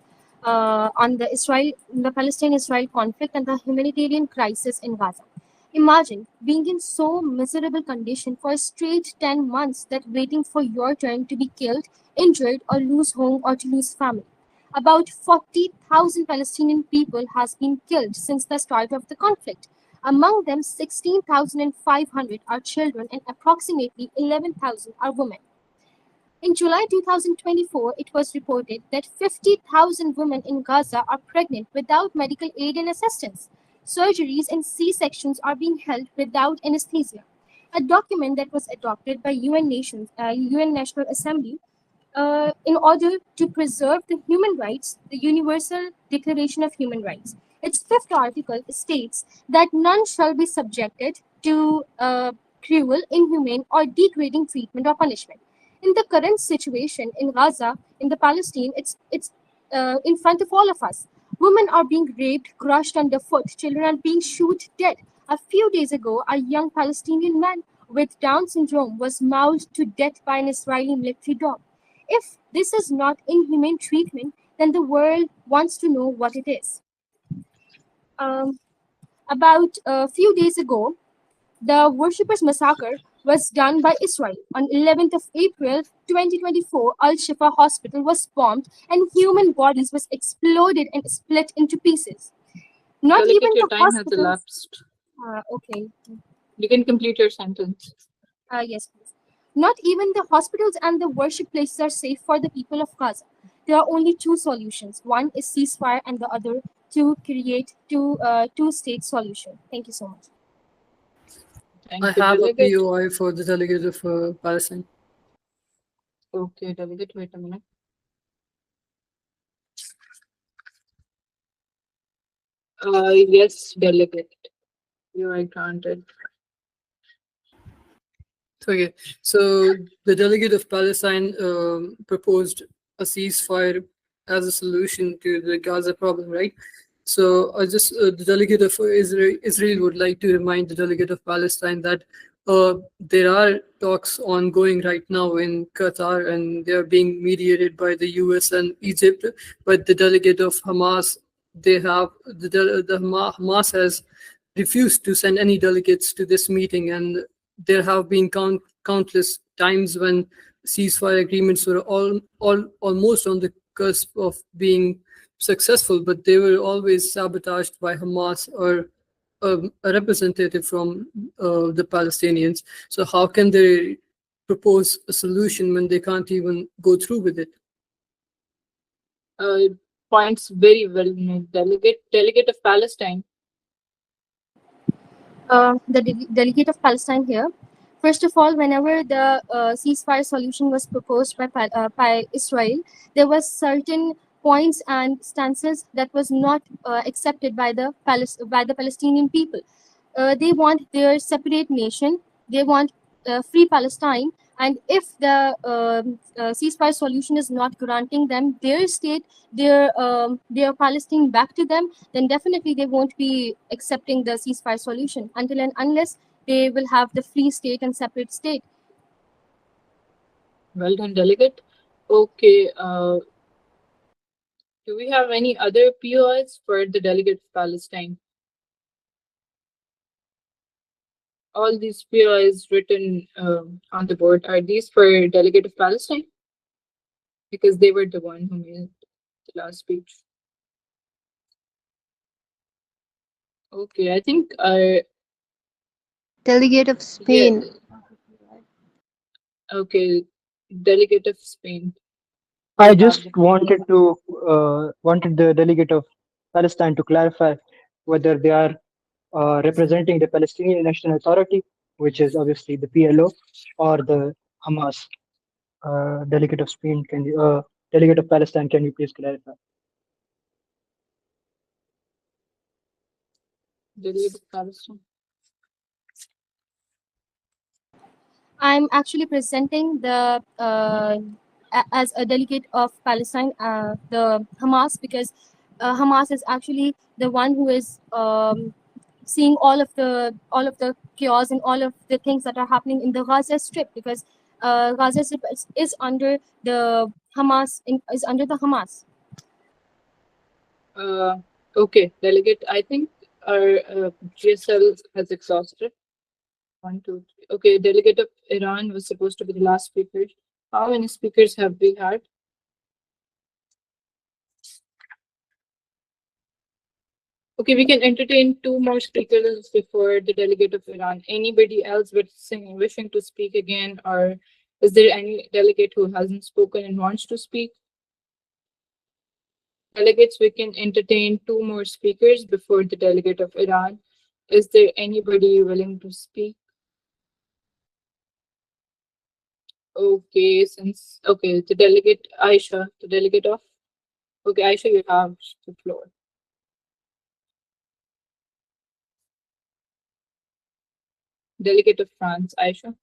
on the Palestine-Israel conflict and the humanitarian crisis in Gaza. Imagine being in so miserable condition for a straight 10 months that waiting for your turn to be killed, injured, or lose home or to lose family. About 40,000 Palestinian people has been killed since the start of the conflict. Among them, 16,500 are children and approximately 11,000 are women. In July 2024, it was reported that 50,000 women in Gaza are pregnant without medical aid and assistance. Surgeries and C-sections are being held without anesthesia. A document that was adopted by UN National Assembly in order to preserve the human rights, the Universal Declaration of Human Rights. Its 5th article states that none shall be subjected to cruel, inhumane, or degrading treatment or punishment. In the current situation in Gaza, in the Palestine, it's in front of all of us. Women are being raped, crushed underfoot. Children are being shot dead. A few days ago, a young Palestinian man with Down syndrome was mauled to death by an Israeli military dog. If this is not inhumane treatment, then the world wants to know what it is. About a few days ago, the worshippers' massacre was done by Israel. On 11th of April 2024, Al-Shifa hospital was bombed and human bodies was exploded and split into pieces. Not Delegate, even your the time has hospitals. elapsed. Okay. You can complete your sentence. Yes, please. Not even the hospitals and the worship places are safe for the people of Gaza. There are only 2 solutions. One is ceasefire and the other to create two-state solution. Thank you so much. Thank I you, have a delegate. POI for the delegate of Palestine. Okay, delegate, wait a minute. Yes, delegate. You are granted. Okay, so the delegate of Palestine proposed a ceasefire as a solution to the Gaza problem, right? So the delegate of Israel would like to remind the delegate of Palestine that there are talks ongoing right now in Qatar, and they are being mediated by the US and Egypt. But the delegate of Hamas they have the Hamas has refused to send any delegates to this meeting, and there have been countless times when ceasefire agreements were almost on the cusp of being successful, but they were always sabotaged by Hamas or a representative from the Palestinians. So how can they propose a solution when they can't even go through with it? Points very well made. Delegate of Palestine. Delegate of Palestine here. First of all, whenever the ceasefire solution was proposed by Israel, there was certain points and stances that was not accepted by the Palestinian people. They want their separate nation. They want free Palestine. And if the ceasefire solution is not granting them their state, their Palestine back to them, then definitely they won't be accepting the ceasefire solution until and unless they will have the free state and separate state. Well done, delegate. Okay. Do we have any other POIs for the delegate of Palestine? All these POIs written on the board, are these for delegate of Palestine? Because they were the one who made the last speech. Okay, I think Delegate of Spain. Okay, delegate of Spain. I just wanted the delegate of Palestine to clarify whether they are representing the Palestinian National Authority, which is obviously the PLO, or the Hamas. Delegate of Spain, delegate of Palestine, can you please clarify? Delegate of Palestine. I'm actually presenting the as a delegate of Palestine, the Hamas, because Hamas is actually the one who is seeing all of the chaos and all of the things that are happening in the Gaza Strip, because Gaza Strip is under the Hamas, is under the Hamas. Okay, delegate. I think our GSL has exhausted. 1, 2, 3. Okay, delegate of Iran was supposed to be the last speaker. How many speakers have we had? Okay, we can entertain 2 more speakers before the delegate of Iran. Anybody else wishing to speak again, or is there any delegate who hasn't spoken and wants to speak? Delegates, we can entertain 2 more speakers before the delegate of Iran. Is there anybody willing to speak? Okay, the delegate Aisha, the delegate of. Okay, Aisha, you have the floor. Delegate of France, Aisha.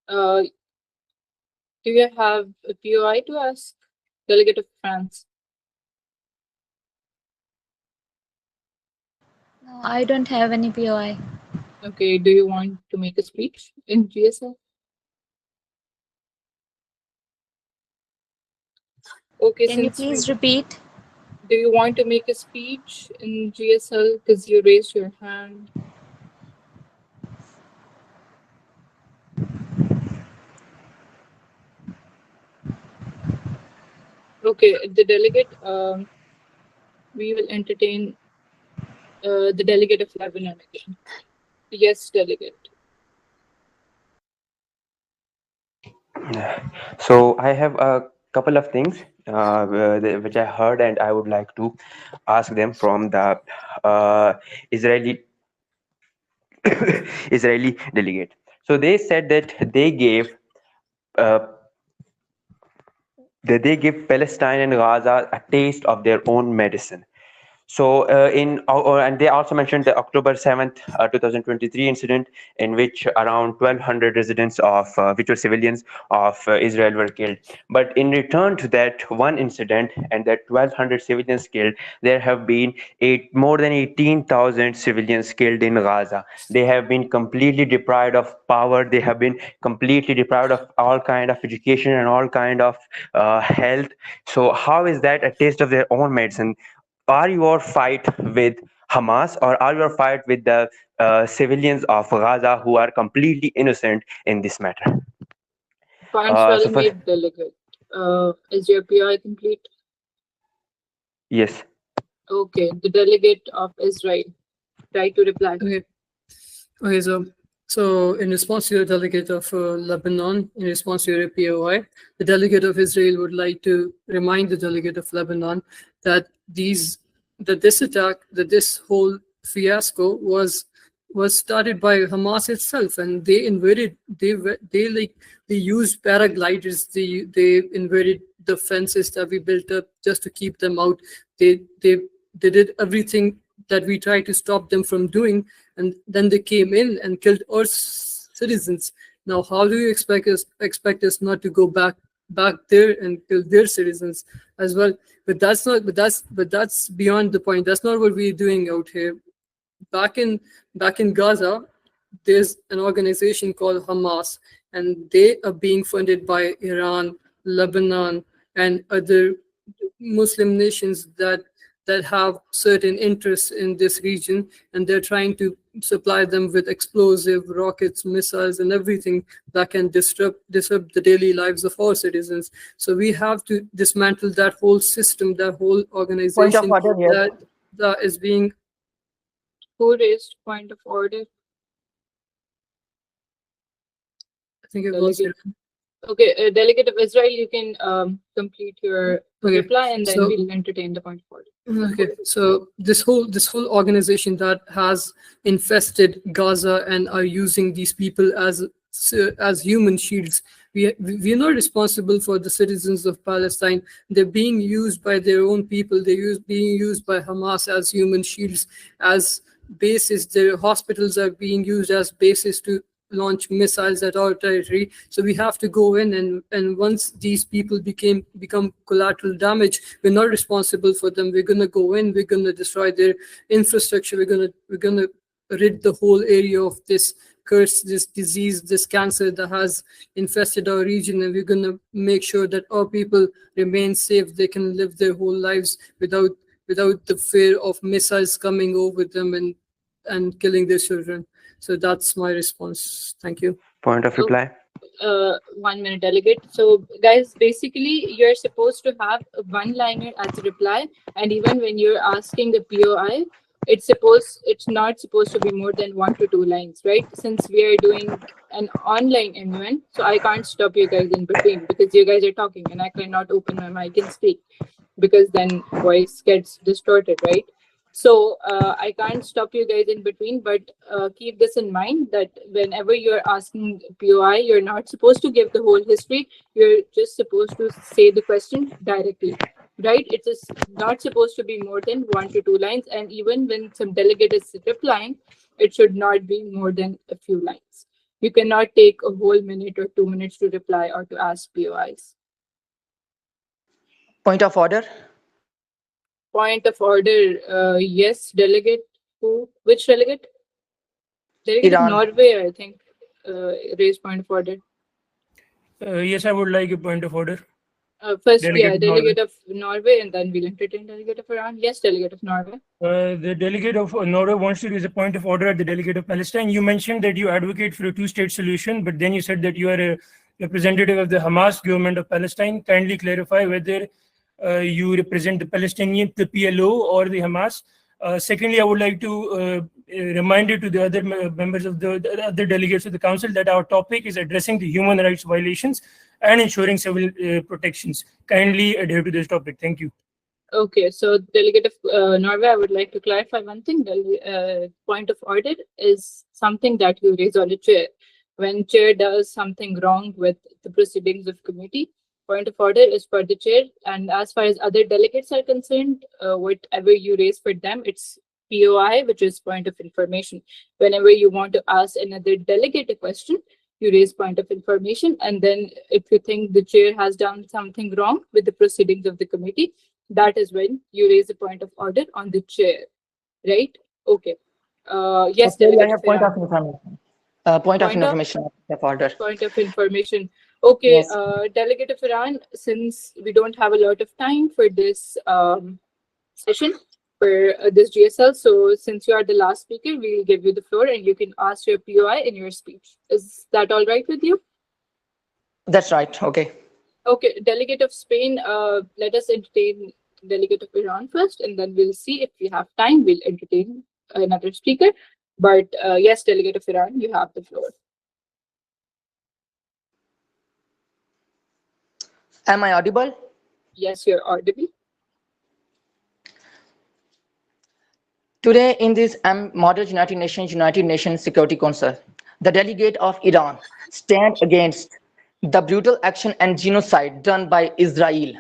Do you have a POI to ask? Delegate of France. No, I don't have any POI. Okay, do you want to make a speech in GSL? Okay, Can you please repeat? Do you want to make a speech in GSL because you raised your hand? Okay, the delegate, we will entertain the delegate of Lebanon again. Yes, delegate. So I have a couple of things which I heard, and I would like to ask them from the Israeli Israeli delegate. So they said that uh, they give Palestine and Gaza a taste of their own medicine. So and they also mentioned the October 7th, 2023 incident in which around 1,200 residents of which were civilians of Israel were killed. But in return to that one incident and that 1,200 civilians killed, there have been more than 18,000 civilians killed in Gaza. They have been completely deprived of power. They have been completely deprived of all kind of education and all kind of health. So how is that a taste of their own medicine? Are your fight with Hamas, or are your fight with the civilians of Gaza who are completely innocent in this matter? Points Uh, well so first, made, delegate. Is your PI complete? yes. Okay, the delegate of Israel, try to reply. Okay, so in response to the delegate of Lebanon, in response to your POI, the delegate of Israel would like to remind the delegate of Lebanon that this whole fiasco was started by Hamas itself, and they used paragliders, they invaded the fences that we built up just to keep them out. They did everything that we tried to stop them from doing, and then they came in and killed our citizens. Now, how do you expect us not to go back there and kill their citizens as well? But that's beyond the point. That's not what we're doing out here. Back in Gaza, there's an organization called Hamas, and they are being funded by Iran, Lebanon, and other Muslim nations that have certain interests in this region, and they're trying to supply them with explosive rockets, missiles, and everything that can disrupt the daily lives of our citizens. So we have to dismantle that whole system, that whole organization Point of order here. that is being. Who raised point of order? I think it was. Okay, delegate of Israel, you can complete your reply, and then we'll entertain the point of order. Okay, so this whole organization that has infested Gaza and are using these people as human shields. We are not responsible for the citizens of Palestine. They're being used by their own people. They're being used by Hamas as human shields, as bases. Their hospitals are being used as bases to launch missiles at our territory. So we have to go in, and once these people become collateral damage, we're not responsible for them. We're gonna go in, we're gonna destroy their infrastructure, we're gonna rid the whole area of this curse, this disease, this cancer that has infested our region, and we're gonna make sure that our people remain safe. They can live their whole lives without the fear of missiles coming over them and killing their children. So that's my response. Thank you. Point of reply. 1 minute, delegate. So guys, basically you're supposed to have a one-liner as a reply, and even when you're asking the POI, it's not supposed to be more than 1 to 2 lines, right? Since we are doing an online MUN, so I can't stop you guys in between because you guys are talking and I cannot open my mic and speak because then voice gets distorted, right? So I can't stop you guys in between, but keep this in mind that whenever you're asking POI, you're not supposed to give the whole history. You're just supposed to say the question directly, right? It is not supposed to be more than 1 to 2 lines. And even when some delegate is replying, it should not be more than a few lines. You cannot take a whole minute or 2 minutes to reply or to ask POIs. Point of order. Point of order. Yes, delegate. Who? Which delegate? Delegate of Norway, I think. Raised point of order. Yes, I would like a point of order. First, delegate of Norway, and then we'll entertain delegate of Iran. Yes, delegate of Norway. The delegate of Norway wants to raise a point of order at the delegate of Palestine. You mentioned that you advocate for a two-state solution, but then you said that you are a representative of the Hamas government of Palestine. Kindly clarify whether you represent the Palestinian, the PLO, or the Hamas. Secondly, I would like to remind you to the other members of the other delegates of the council that our topic is addressing the human rights violations and ensuring civil protections. Kindly adhere to this topic. Thank you. Okay, so delegate of Norway, I would like to clarify one thing. Point of order is something that you raise on the chair. When chair does something wrong with the proceedings of committee, Point of order is for the chair, and as far as other delegates are concerned, whatever you raise for them, it's POI, which is point of information. Whenever you want to ask another delegate a question, you raise point of information, and then if you think the chair has done something wrong with the proceedings of the committee, that is when you raise a point of order on the chair, right? Okay. Yes, Okay, I Delegate have point Farhan. of information. Point of information of order. Point of information. Okay, Yes. Delegate of Iran, since we don't have a lot of time for this session, for this GSL, so since you are the last speaker, we'll give you the floor and you can ask your POI in your speech. Is that all right with you? That's right. Okay. Okay, Delegate of Spain, let us entertain Delegate of Iran first, and then we'll see if we have time, we'll entertain another speaker. But yes, Delegate of Iran, you have the floor. Am I audible? Yes, you're audible. Today in this model United Nations Security Council, the delegate of Iran stand against the brutal action and genocide done by Israel.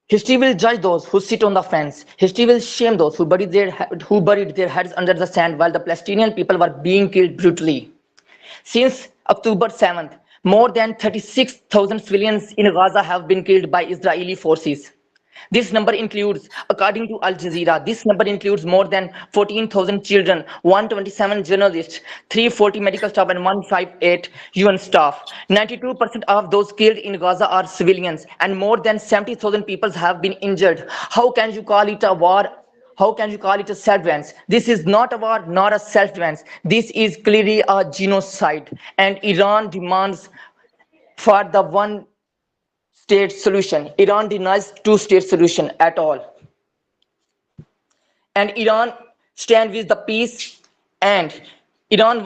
History will judge those who sit on the fence. History will shame those who buried their heads under the sand while the Palestinian people were being killed brutally. Since October 7th, more than 36,000 civilians in Gaza have been killed by Israeli forces. This number includes, according to Al Jazeera, this number includes more than 14,000 children, 127 journalists, 340 medical staff, and 158 UN staff. 92% of those killed in Gaza are civilians, and more than 70,000 people have been injured. How can you call it a war? How can you call it a self-defense? This is not a war, not a self-defense. This is clearly a genocide, and Iran demands for the one-state solution. Iran denies two-state solution at all. And Iran stands with the peace, and Iran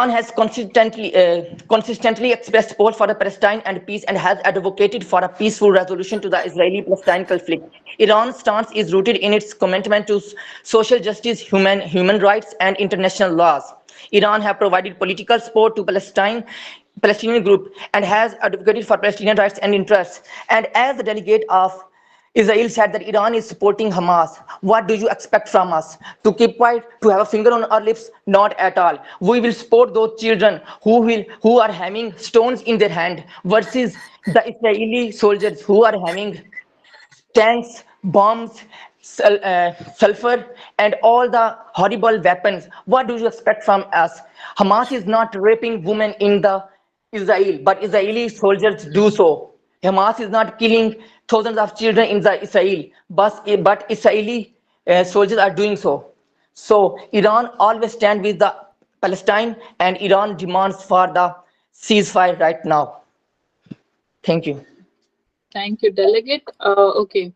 has consistently expressed support for the Palestine and peace and has advocated for a peaceful resolution to the Israeli-Palestine conflict. Iran's stance is rooted in its commitment to social justice, human rights, and international laws. Iran has provided political support to Palestinian group and has advocated for Palestinian rights and interests. And as the delegate of Israel said that Iran is supporting Hamas. What do you expect from us? To keep quiet, to have a finger on our lips? Not at all. We will support those children who are having stones in their hand versus the Israeli soldiers who are having tanks, bombs, sulfur, and all the horrible weapons. What do you expect from us? Hamas is not raping women in the Israel, but Israeli soldiers do so. Hamas is not killing thousands of children in the Israel, but Israeli soldiers are doing so. So Iran always stands with the Palestine, and Iran demands for the ceasefire right now. Thank you. Thank you, Delegate. Okay,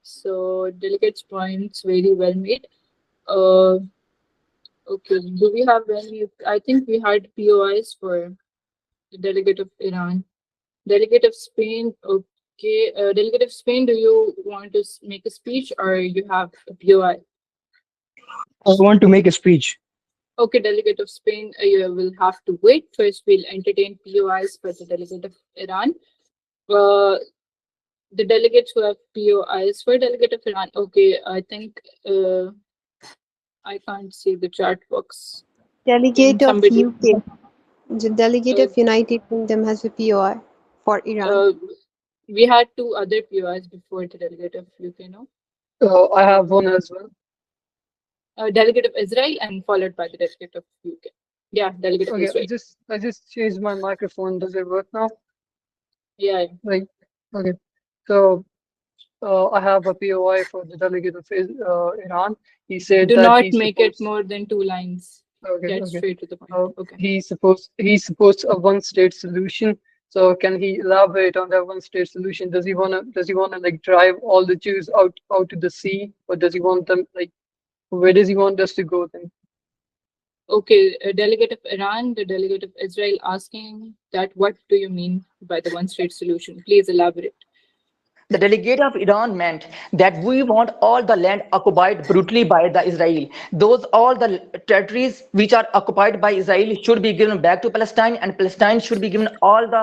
so Delegate's points very well made. Okay, do we have any? I think we had POIs for the Delegate of Iran. Delegate of Spain, okay. Delegate of Spain, do you want to make a speech or you have a POI? I want to make a speech. Okay, Delegate of Spain, you will have to wait. First, we'll entertain POIs for the Delegate of Iran. The delegates who have POIs for Delegate of Iran. Okay, I think I can't see the chat box. Delegate of Somebody- UK. The delegate of United Kingdom has a POI for Iran. We had two other POIs before the Delegate of UK, no? I have one as well. Delegate of Israel and followed by the Delegate of UK. Yeah, Delegate of Okay, Israel. I just changed my microphone. Does it work now? Yeah. Like, okay. So I have a POI for the delegate of Iran. He said Do that not he make it supports- more than 2 lines. Okay, Get okay. straight to the point. Okay. He supports a one-state solution. So can he elaborate on that one-state solution? Does he wanna like drive all the Jews out to the sea, or does he want them like where does he want us to go then? Okay, a delegate of Iran, the delegate of Israel asking that what do you mean by the one-state solution? Please elaborate. The delegate of Iran meant that we want all the land occupied brutally by the Israel. Those all the territories which are occupied by Israel should be given back to Palestine, and Palestine should be given all the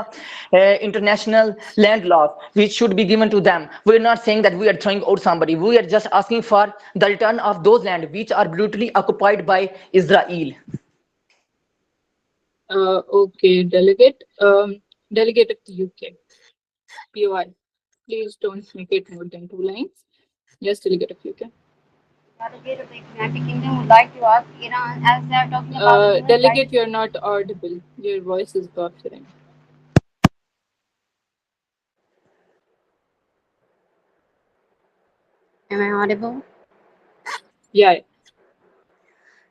international land laws which should be given to them. We are not saying that we are throwing out somebody. We are just asking for the return of those land which are brutally occupied by Israel. Okay, delegate. Delegate of the UK. POI. Please don't make it more than 2 lines. Yes, delegate of UK. Delegate of the United Kingdom would like to ask Iran, as they are talking about human Delegate, rights. you're not audible. Your voice is buffering. Am I audible? Yeah.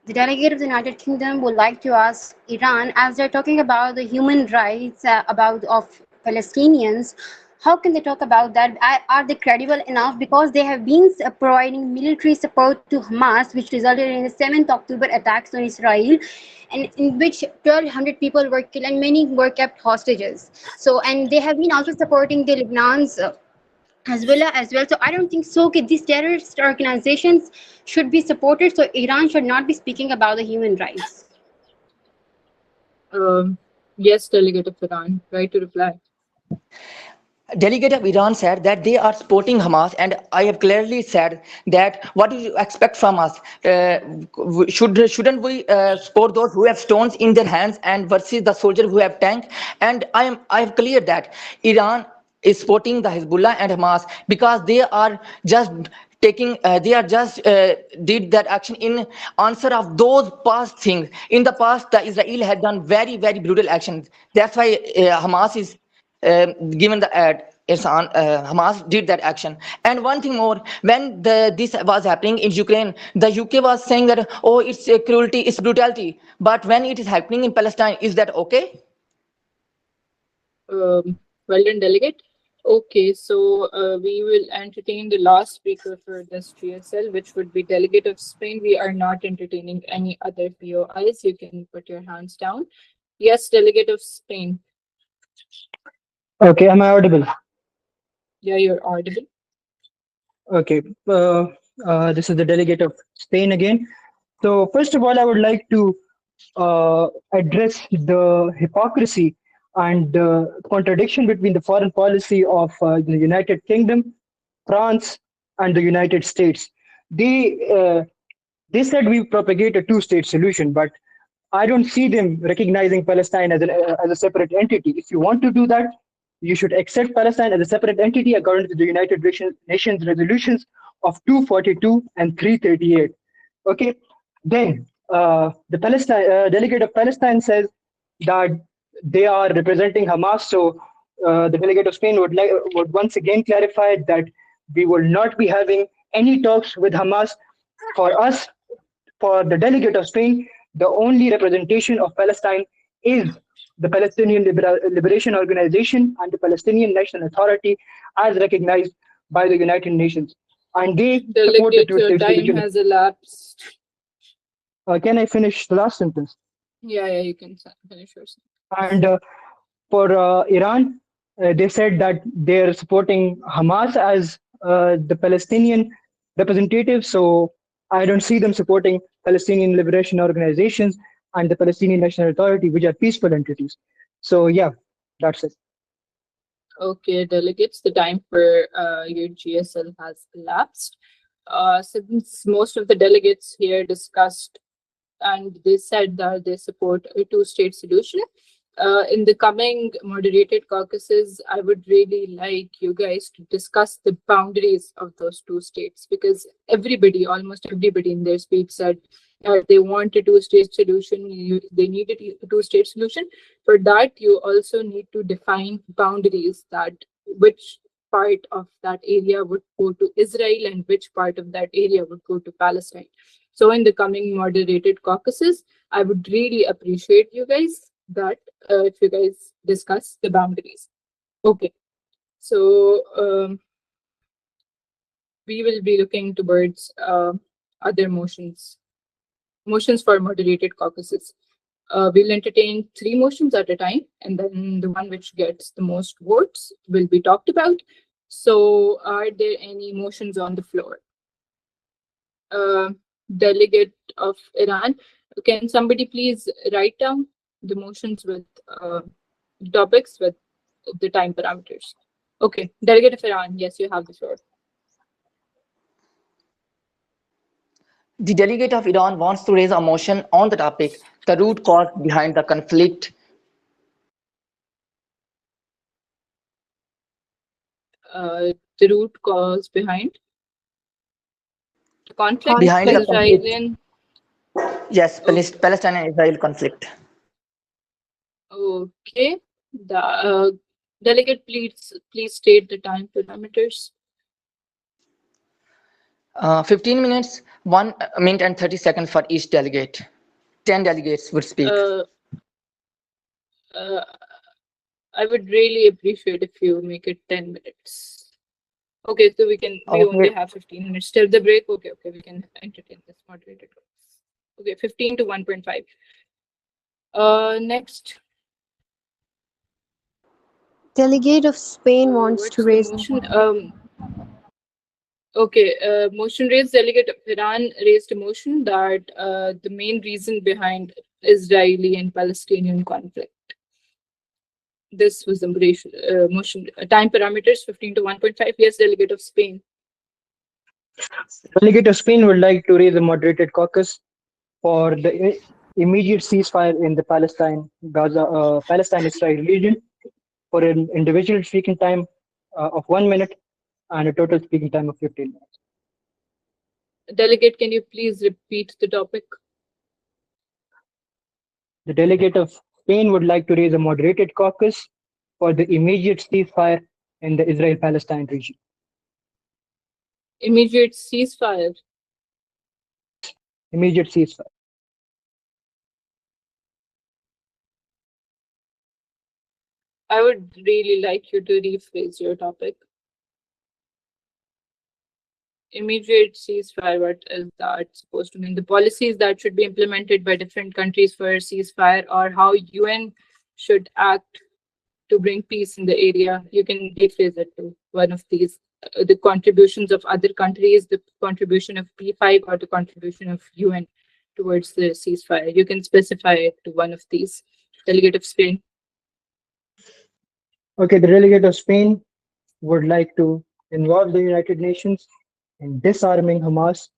The delegate of the United Kingdom would like to ask Iran, as they're talking about the human rights of Palestinians, how can they talk about that? Are they credible enough? Because they have been providing military support to Hamas, which resulted in the 7th October attacks on Israel, and in which 1,200 people were killed and many were kept hostages. So, and they have been also supporting the Lebanon's as well. So I don't think so. Okay, these terrorist organizations should be supported. So Iran should not be speaking about the human rights. Yes, delegate of Iran. Right to reply. Delegate of Iran said that they are supporting Hamas, and I have clearly said that what do you expect from us? Shouldn't we support those who have stones in their hands and versus the soldier who have tank? And I have cleared that Iran is supporting the Hezbollah and Hamas because they are just taking they are just did that action in answer of those past things. In the past, the Israel had done very brutal actions. That's why Hamas is given the it's on Hamas did that action. And one thing more, when this was happening in Ukraine, the UK was saying that, oh, it's cruelty, it's brutality. But when it is happening in Palestine, is that okay? Well done, delegate. Okay, so we will entertain the last speaker for this GSL, which would be delegate of Spain. We are not entertaining any other POIs. You can put your hands down. Yes, delegate of Spain. Okay, am I audible? Yeah, you're audible. Okay, this is the delegate of Spain again. So first of all, I would like to address the hypocrisy and the contradiction between the foreign policy of the United Kingdom, France, and the United States. They said we propagate a two-state solution, but I don't see them recognizing Palestine as a separate entity. If you want to do that, you should accept Palestine as a separate entity according to the United Nations resolutions of 242 and 338. Okay, then the delegate of Palestine says that they are representing Hamas. So the delegate of Spain would once again clarify that we will not be having any talks with Hamas. For us, for the delegate of Spain, the only representation of Palestine is the Palestinian Liberation Organization and the Palestinian National Authority as recognized by the United Nations. And they support the Delegate, your two-state time solution. has elapsed. Can I finish the last sentence? Yeah, you can finish your sentence. And for Iran, they said that they're supporting Hamas as the Palestinian representative. So I don't see them supporting Palestinian liberation organizations and the Palestinian National Authority, which are peaceful entities. So yeah, that's it. Okay, delegates, the time for your GSL has elapsed. Since most of the delegates here discussed and they said that they support a two-state solution, in the coming moderated caucuses, I would really like you guys to discuss the boundaries of those two states, because almost everybody in their speech said they want a two-state solution, they needed a two-state solution. For that, you also need to define boundaries, that which part of that area would go to Israel and which part of that area would go to Palestine. So in the coming moderated caucuses, I would really appreciate you guys that if you guys discuss the boundaries. Okay, so we will be looking towards other motions for moderated caucuses. We'll entertain 3 motions at a time, and then the one which gets the most votes will be talked about. So are there any motions on the floor? Delegate of Iran, can somebody please write down the motions with topics with the time parameters? Okay, Delegate of Iran, yes, you have the floor. The delegate of Iran wants to raise a motion on the topic, the root cause behind the conflict. The root cause behind the conflict, Behind the Israel conflict. and Yes, Palestine and Israel conflict. okay. The delegate, please state the time parameters. 15 minutes, 1 minute and 30 seconds for each delegate. 10 delegates would speak. I would really appreciate if you make it 10 minutes. Okay, so we only have 15 minutes till the break. Okay, we can entertain this moderated. Okay, 15 to 1.5. Next. Delegate of Spain wants to raise motion. Okay, motion raised. Delegate of Iran raised a motion that the main reason behind Israeli and Palestinian conflict. This was the motion. Time parameters 15 to 1.5. Yes, Delegate of Spain. Delegate of Spain would like to raise a moderated caucus for the immediate ceasefire in the Palestine-Israel region for an individual speaking time of 1 minute and a total speaking time of 15 minutes. Delegate, can you please repeat the topic? The delegate of Spain would like to raise a moderated caucus for the immediate ceasefire in the Israel-Palestine region. Immediate ceasefire. Immediate ceasefire. I would really like you to rephrase your topic. Immediate ceasefire, what is that supposed to mean? The policies that should be implemented by different countries for a ceasefire, or how UN should act to bring peace in the area. You can rephrase it to one of these. The contributions of other countries, the contribution of P5, or the contribution of UN towards the ceasefire. You can specify it to one of these. Delegate of Spain. Okay, the delegate of Spain would like to involve the United Nations in disarming Hamas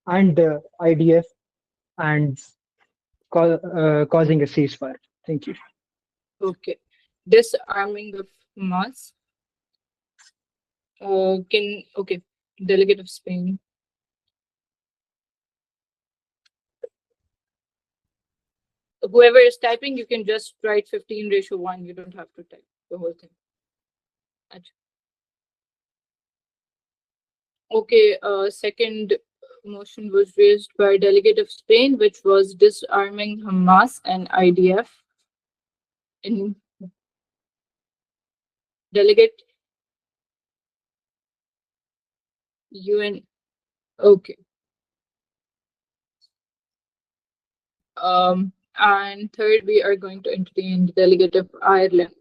and the IDF and causing a ceasefire. Thank you. Okay. Disarming of Hamas. Okay, Delegate of Spain. Whoever is typing, you can just write 15:1. You don't have to type the whole thing. Okay, second motion was raised by Delegate of Spain, which was disarming Hamas and IDF. In Delegate UN. Okay. And third, we are going to entertain the Delegate of Ireland.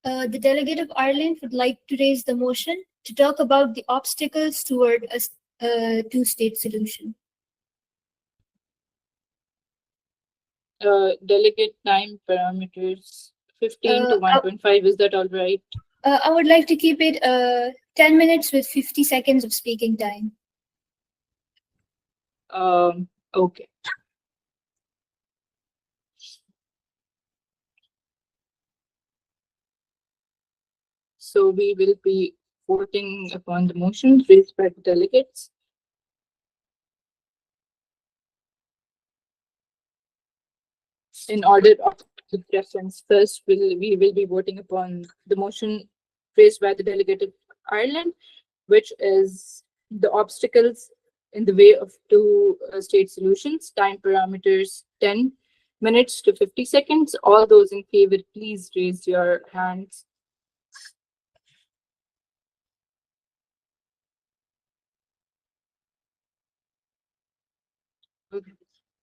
The delegate of Ireland would like to raise the motion to talk about the obstacles toward a two-state solution. Delegate time parameters 15 to 1.5. Is that all right? I would like to keep it 10 minutes with 50 seconds of speaking time. Okay. So we will be voting upon the motions raised by the delegates. In order of the preference, first we will be voting upon the motion raised by the delegate of Ireland, which is the obstacles in the way of two-state solutions. Time parameters 10 minutes to 50 seconds. All those in favor, please raise your hands.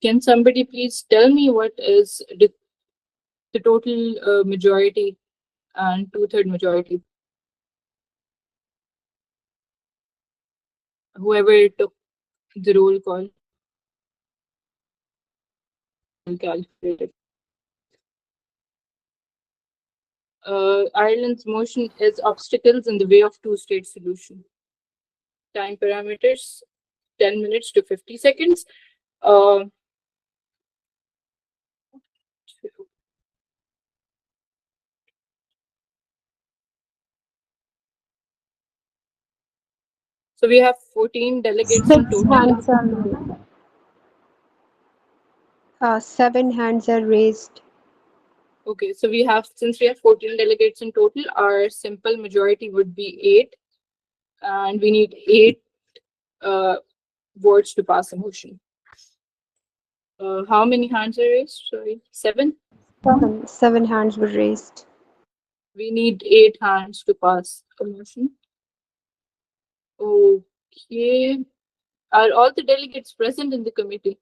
Can somebody please tell me what is the total majority and 2/3 majority. Whoever took the roll call will calculate it. Ireland's motion is obstacles in the way of two-state solution. Time parameters 10 minutes to 50 seconds. So we have 14 delegates in total. 7 hands are raised. Okay, so since we have 14 delegates in total, our simple majority would be 8, and we need 8 votes to pass a motion. How many hands are raised? Sorry, 7? 7 hands were raised. We need 8 hands to pass a motion. Okay. Are all the delegates present in the committee?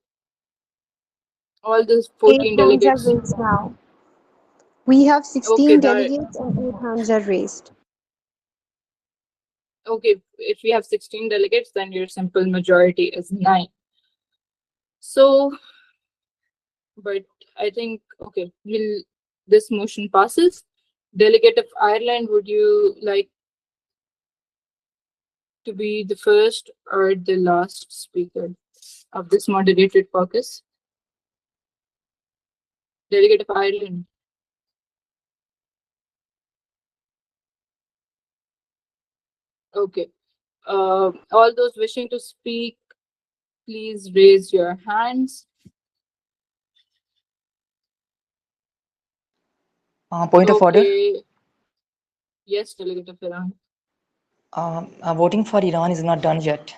All those 14 8 delegates? hands are raised now. We have 16 Okay, delegates and 8 hands are raised. Okay, if we have 16 delegates, then your simple majority is 9. So, but I think, okay, this motion passes. Delegate of Ireland, would you like to be the first or the last speaker of this moderated caucus? Delegate of Ireland. Okay. All those wishing to speak, please raise your hands. Point of order. Yes, Delegate of Iran. Voting for Iran is not done yet.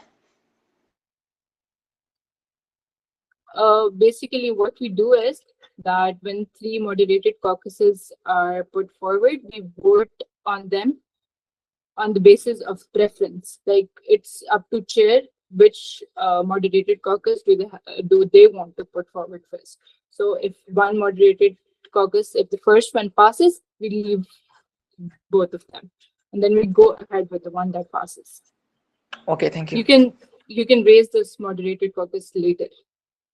Basically, what we do is that when 3 moderated caucuses are put forward, we vote on them on the basis of preference. Like, it's up to chair which moderated caucus do they want to put forward first. So if one moderated caucus, if the first one passes, we leave both of them, and then we go ahead with the one that passes. Okay, thank you. You can raise this moderated caucus later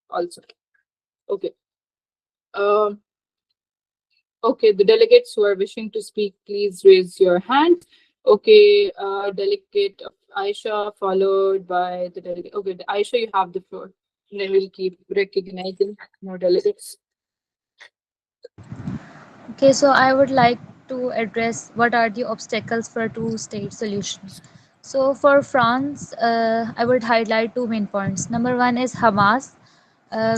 also. Okay. Okay, the delegates who are wishing to speak, please raise your hand. Okay, delegate of Aisha, followed by the delegate. Okay, Aisha, you have the floor. And then we'll keep recognizing more delegates. Okay, so I would like to address what are the obstacles for a two-state solution. So for France, I would highlight 2 main points. Number 1 is Hamas.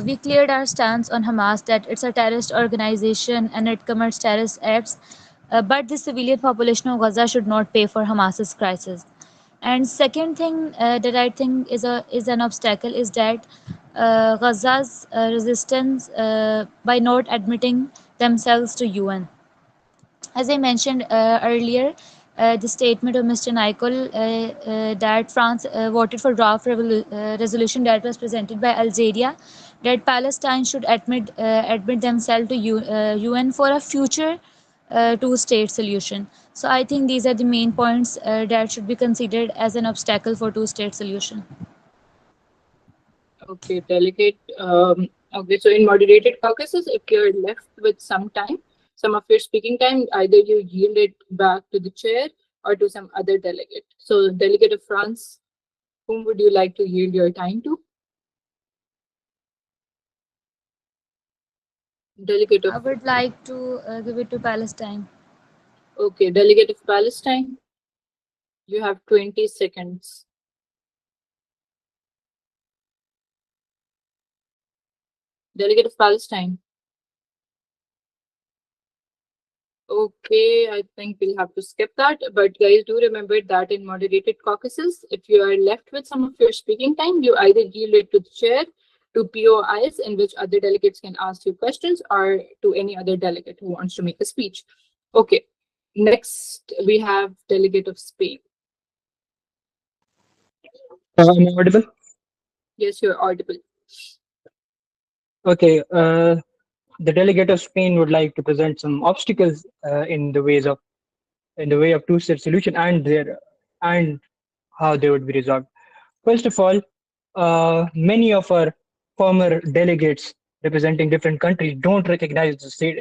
We cleared our stance on Hamas that it's a terrorist organization and it commits terrorist acts, but the civilian population of Gaza should not pay for Hamas's crisis. And second thing that I think is an obstacle is that Gaza's resistance by not admitting themselves to UN. As I mentioned earlier, the statement of Mr. Nichol that France voted for draft resolution that was presented by Algeria, that Palestine should admit themselves to UN for a future two-state solution. So I think these are the main points that should be considered as an obstacle for two-state solution. Okay, delegate. Okay, so in moderated caucuses, if you're left with some time, some of your speaking time, either you yield it back to the chair or to some other delegate. So, delegate of France, whom would you like to yield your time to? Delegate of. I would like to give it to Palestine. Okay, delegate of Palestine, you have 20 seconds. Delegate of Palestine. Okay, I think we'll have to skip that. But guys, do remember that in moderated caucuses, if you are left with some of your speaking time, you either yield it to the chair, to POIs in which other delegates can ask you questions, or to any other delegate who wants to make a speech. Okay, next we have delegate of Spain. Am I audible? Yes, you're audible. Okay. The delegate of Spain would like to present some obstacles in the ways of in the way of two-state solution and how they would be resolved. First of all, many of our former delegates representing different countries don't recognize the state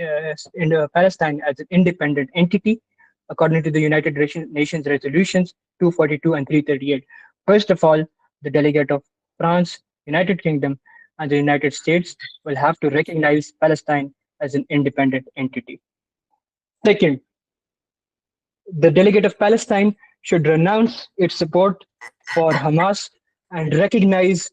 in Palestine as an independent entity, according to the United Nations resolutions 242 and 338. First of all, the delegate of France, United Kingdom, and the United States will have to recognize Palestine as an independent entity. Second, the delegate of Palestine should renounce its support for Hamas and recognize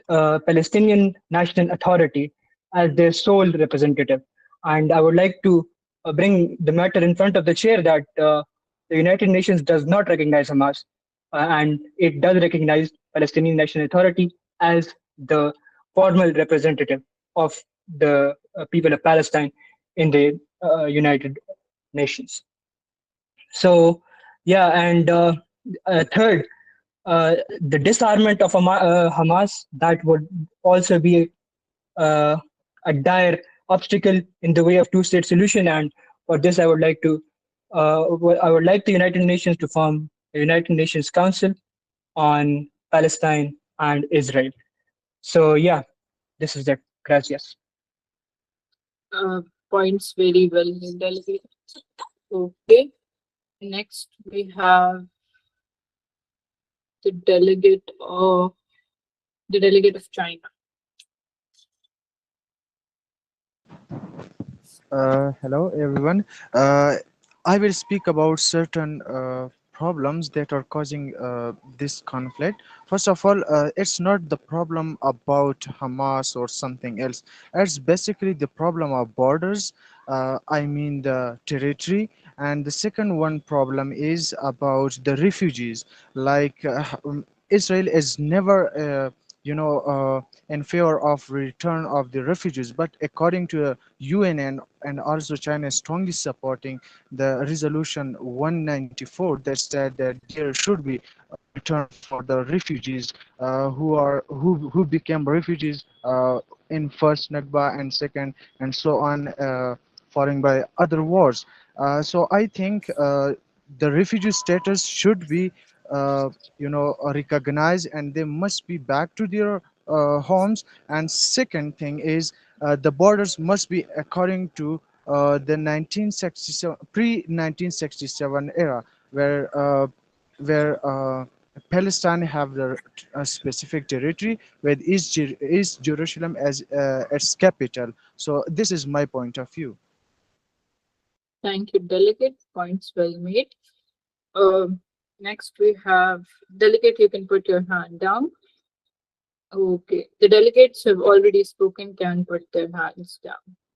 Palestinian National Authority as their sole representative. And I would like to bring the matter in front of the chair that the United Nations does not recognize Hamas, and it does recognize Palestinian National Authority as the formal representative of the people of Palestine in the United Nations. So, yeah, and third, the disarmament of Hamas, that would also be a dire obstacle in the way of two-state solution. And for this, I would like the United Nations to form a United Nations Council on Palestine and Israel. So yeah, this is it. Gracias. Points very well, delegate. Okay. Next, we have the delegate of China. Hello, everyone. I will speak about certain problems that are causing this conflict. First of all, it's not the problem about Hamas or something else. It's basically the problem of borders. I mean the territory. And the second one problem is about the refugees. Like Israel is never, in favor of return of the refugees, but according to UN and also China is strongly supporting the resolution 194 that said that there should be a return for the refugees who became refugees in first Nakba and second and so on, following by other wars. So I think the refugee status should be recognized, and they must be back to their homes. And second thing is the borders must be according to the 1967 pre-1967 era, where Palestine have the specific territory with East Jerusalem as its capital. So this is my point of view. Thank you, delegate. Points well made. Next, we have delegate. You can put your hand down. Okay, the delegates have already spoken, can put their hands down.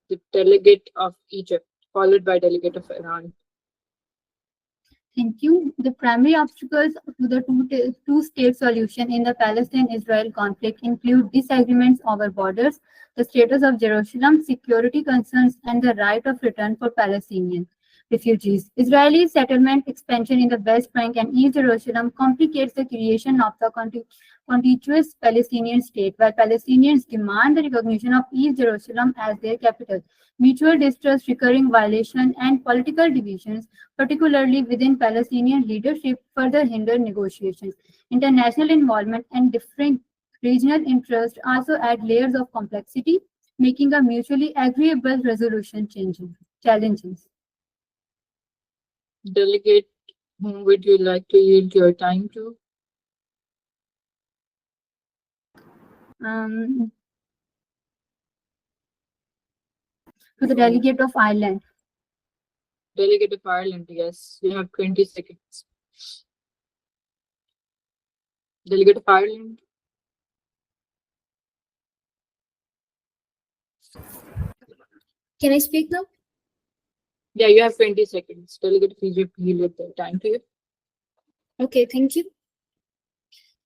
The delegate of Egypt, followed by delegate of Iran. Thank you. The primary obstacles to the two-state solution in the Palestine-Israel conflict include disagreements over borders, the status of Jerusalem, security concerns, and the right of return for Palestinian refugees. Israeli settlement expansion in the West Bank and East Jerusalem complicates the creation of the contiguous Palestinian state, while Palestinians demand the recognition of East Jerusalem as their capital. Mutual distrust, recurring violation, and political divisions, particularly within Palestinian leadership, further hinder negotiations. International involvement and different regional interests also add layers of complexity, making a mutually agreeable resolution challenging. Delegate, whom would you like to yield your time to? To the delegate of Ireland. Delegate of Ireland, yes. You have 20 seconds. Delegate of Ireland. Can I speak now? Yeah, you have 20 seconds. Delegate of Egypt, yield the time to you. Okay, thank you.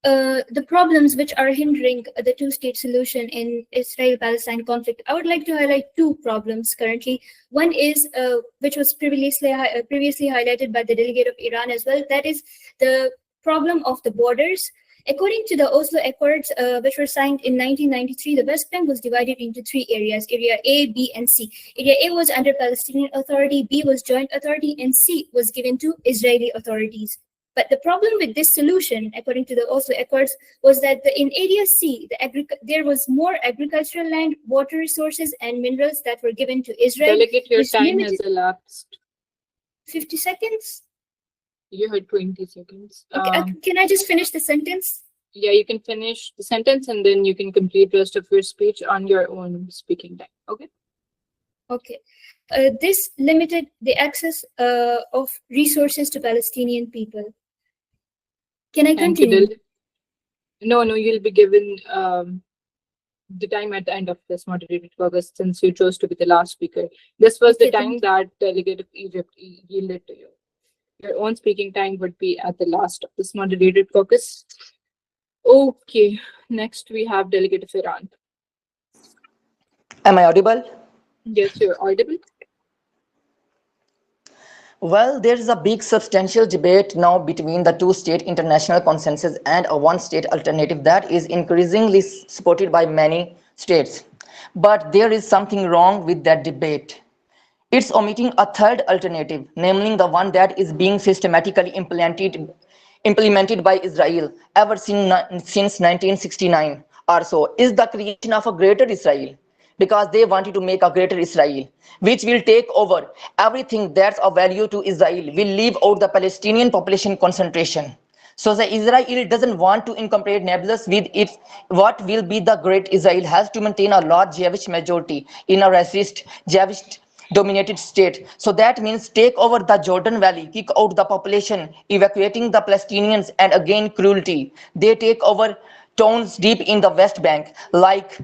The problems which are hindering the two-state solution in Israel-Palestine conflict, I would like to highlight two problems currently. One is, which was previously highlighted by the delegate of Iran as well, that is the problem of the borders. According to the Oslo Accords, which were signed in 1993, the West Bank was divided into 3 areas, Area A, B, and C. Area A was under Palestinian Authority, B was joint authority, and C was given to Israeli authorities. But the problem with this solution, according to the Oslo Accords, was that in Area C, there was more agricultural land, water resources, and minerals that were given to Israel. Delegate, your time has elapsed. 50 seconds? You had 20 seconds. Okay, can I just finish the sentence? Yeah, you can finish the sentence and then you can complete the rest of your speech on your own speaking time. Okay? Okay. This limited the access of resources to Palestinian people. Can I continue? No, you'll be given the time at the end of this moderated caucus since you chose to be the last speaker. This was the time that Delegate of Egypt yielded to you. Your own speaking time would be at the last of this moderated caucus. Okay, next we have Delegate of Iran. Am I audible? Yes, you're audible. Well, there is a big substantial debate now between the two-state international consensus and a one-state alternative that is increasingly supported by many states. But there is something wrong with that debate. It's omitting a third alternative, namely the one that is being systematically implemented by Israel ever since 1969 or so, is the creation of a greater Israel, because they wanted to make a greater Israel, which will take over everything that's of value to Israel, will leave out the Palestinian population concentration. So the Israel doesn't want to incorporate Nablus with its what will be the great Israel has to maintain a large Jewish majority in a racist Jewish dominated state. So that means take over the Jordan Valley, kick out the population, evacuating the Palestinians, and again cruelty. They take over towns deep in the West Bank, like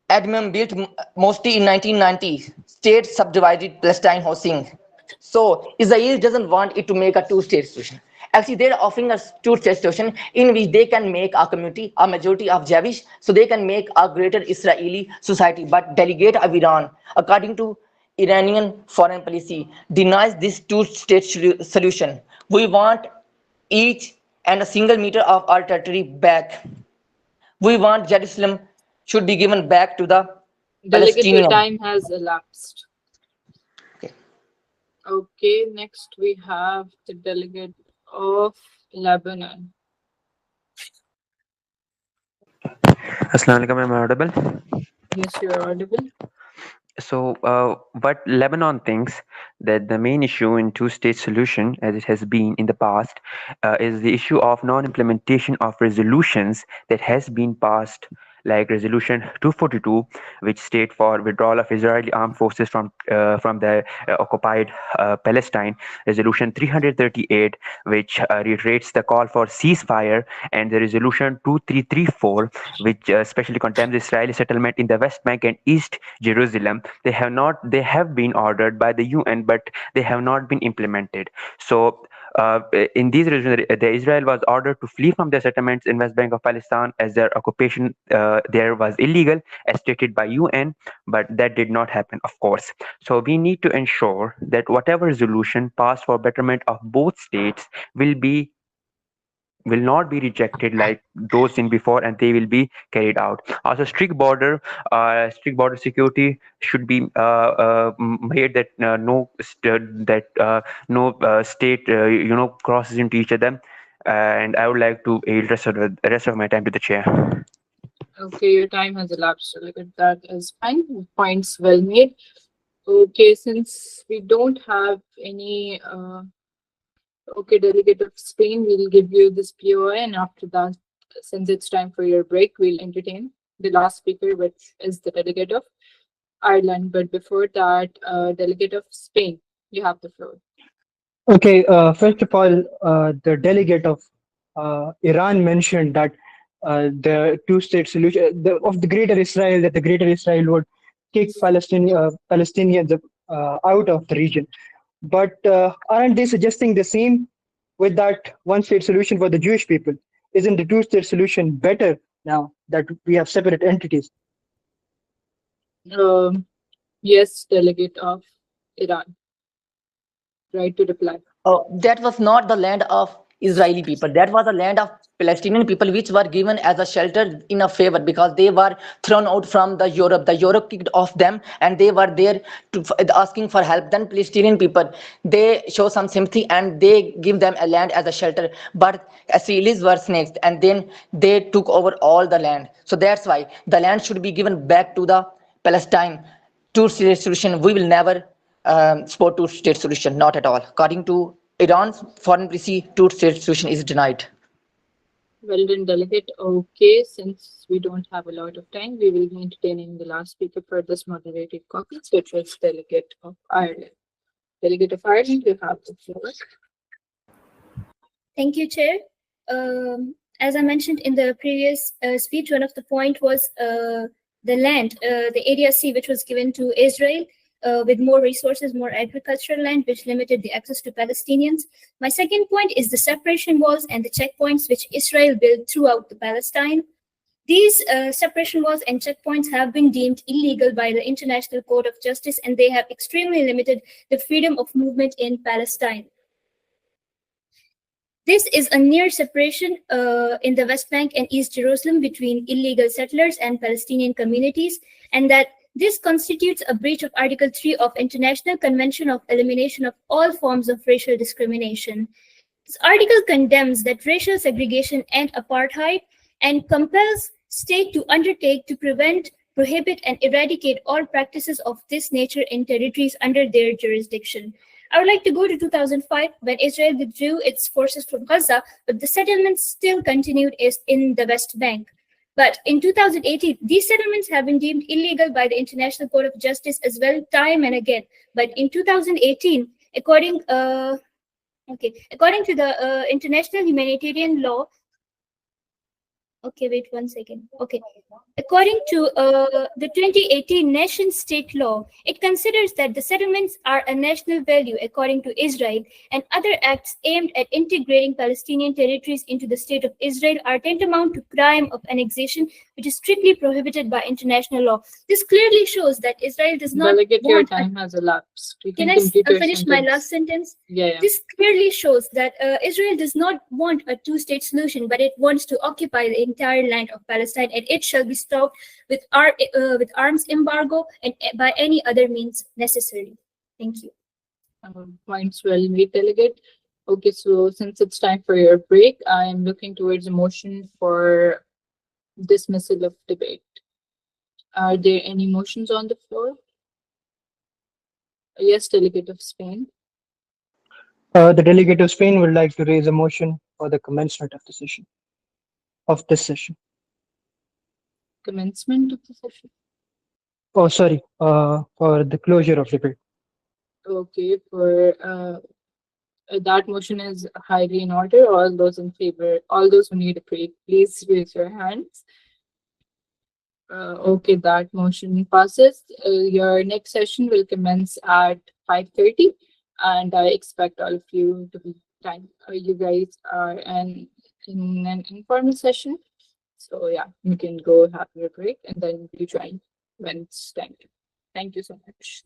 Admam built mostly in 1990, state subdivided Palestine housing. So Israel doesn't want it to make a two-state solution. Actually, they're offering a two-state solution in which they can make a community, a majority of Jewish, so they can make a greater Israeli society. But delegate of Iran, according to Iranian foreign policy, denies this two-state solution. We want each and a single meter of our territory back. We want Jerusalem should be given back to the Delegate, your Palestinians. time has elapsed. Okay, next we have the delegate of Lebanon. Assalamu alaikum, am I audible? Yes, you're audible. So, what Lebanon thinks that the main issue in two-state solution, as it has been in the past, is the issue of non-implementation of resolutions that has been passed, like Resolution 242, which state for withdrawal of Israeli armed forces from the occupied Palestine, Resolution 338, which reiterates the call for ceasefire, and the Resolution 2334, which especially condemns Israeli settlement in the West Bank and East Jerusalem. They have been ordered by the UN, but they have not been implemented. So in these regions, the Israel was ordered to flee from their settlements in West Bank of Palestine, as their occupation there was illegal, as stated by UN, but that did not happen, of course. So we need to ensure that whatever resolution passed for betterment of both states will not be rejected like those in before, and they will be carried out. Also, strict border security should be made, that no state crosses into each other. And I would like to yield the rest of my time to the chair. Okay, your time has elapsed. So look at that as fine. Points well made. Okay, since we don't have any delegate of Spain, we'll give you this POI, and after that, since it's time for your break, we'll entertain the last speaker, which is the delegate of Ireland. But before that, delegate of Spain, you have the floor. Okay, first of all, the delegate of Iran mentioned that the two-state solution of the Greater Israel, that the Greater Israel would kick Palestinians out of the region. But aren't they suggesting the same with that one-state solution for the Jewish people? Isn't the two-state solution better now that we have separate entities? Yes, delegate of Iran. Right to reply. That was not the land of Israeli people. That was a land of Palestinian people which were given as a shelter in a favor because they were thrown out from the Europe. The Europe kicked off them and they were there to asking for help. Then Palestinian people, they show some sympathy and they give them a land as a shelter. But Israelis were snakes and then they took over all the land. So that's why the land should be given back to the Palestine. Two-state solution, we will never support two-state solution, not at all. According to Iran's foreign policy, two-state solution is denied. Well done, delegate. Okay, since we don't have a lot of time, we will be entertaining the last speaker for this moderated caucus, which was delegate of Ireland. Delegate of Ireland, you have the floor. Thank you, Chair. As I mentioned in the previous speech, one of the point was the land, the Area C, which was given to Israel with more resources, more agricultural land, which limited the access to Palestinians. My second point is the separation walls and the checkpoints which Israel built throughout the Palestine. These separation walls and checkpoints have been deemed illegal by the International Court of Justice, and they have extremely limited the freedom of movement in Palestine. This is a near separation in the West Bank and East Jerusalem between illegal settlers and Palestinian communities, and that this constitutes a breach of Article 3 of International Convention of Elimination of All Forms of Racial Discrimination. This article condemns that racial segregation and apartheid and compels states to undertake to prevent, prohibit, and eradicate all practices of this nature in territories under their jurisdiction. I would like to go to 2005 when Israel withdrew its forces from Gaza, but the settlements still continued in the West Bank. But in 2018, these settlements have been deemed illegal by the International Court of Justice as well, time and again. But in 2018, according to the international humanitarian law, okay, wait 1 second. Okay. According to the 2018 nation-state law, it considers that the settlements are a national value according to Israel, and other acts aimed at integrating Palestinian territories into the state of Israel are tantamount to crime of annexation, which is strictly prohibited by international law. This clearly shows that Israel does not Delegate, your want time has elapsed. You Can I complete your finish my sentence. last sentence? Yeah. This clearly shows that Israel does not want a two-state solution, but it wants to occupy the entire land of Palestine, and it shall be stopped with arms embargo and by any other means necessary. Thank you. Points well made, delegate. Okay, so since it's time for your break, I am looking towards a motion for dismissal of debate. Are there any motions on the floor? Yes, delegate of Spain. The delegate of Spain would like to raise a motion for the commencement of the session. Commencement of the session. Oh, sorry, for the closure of debate. Okay, for that motion is highly in order. All those in favor, all those who need a break, please raise your hands. Okay, that motion passes. Your next session will commence at 5:30, and I expect all of you to be time. You guys are in an informal session, so yeah, you can go have your break and then you join when it's time. Thank you so much.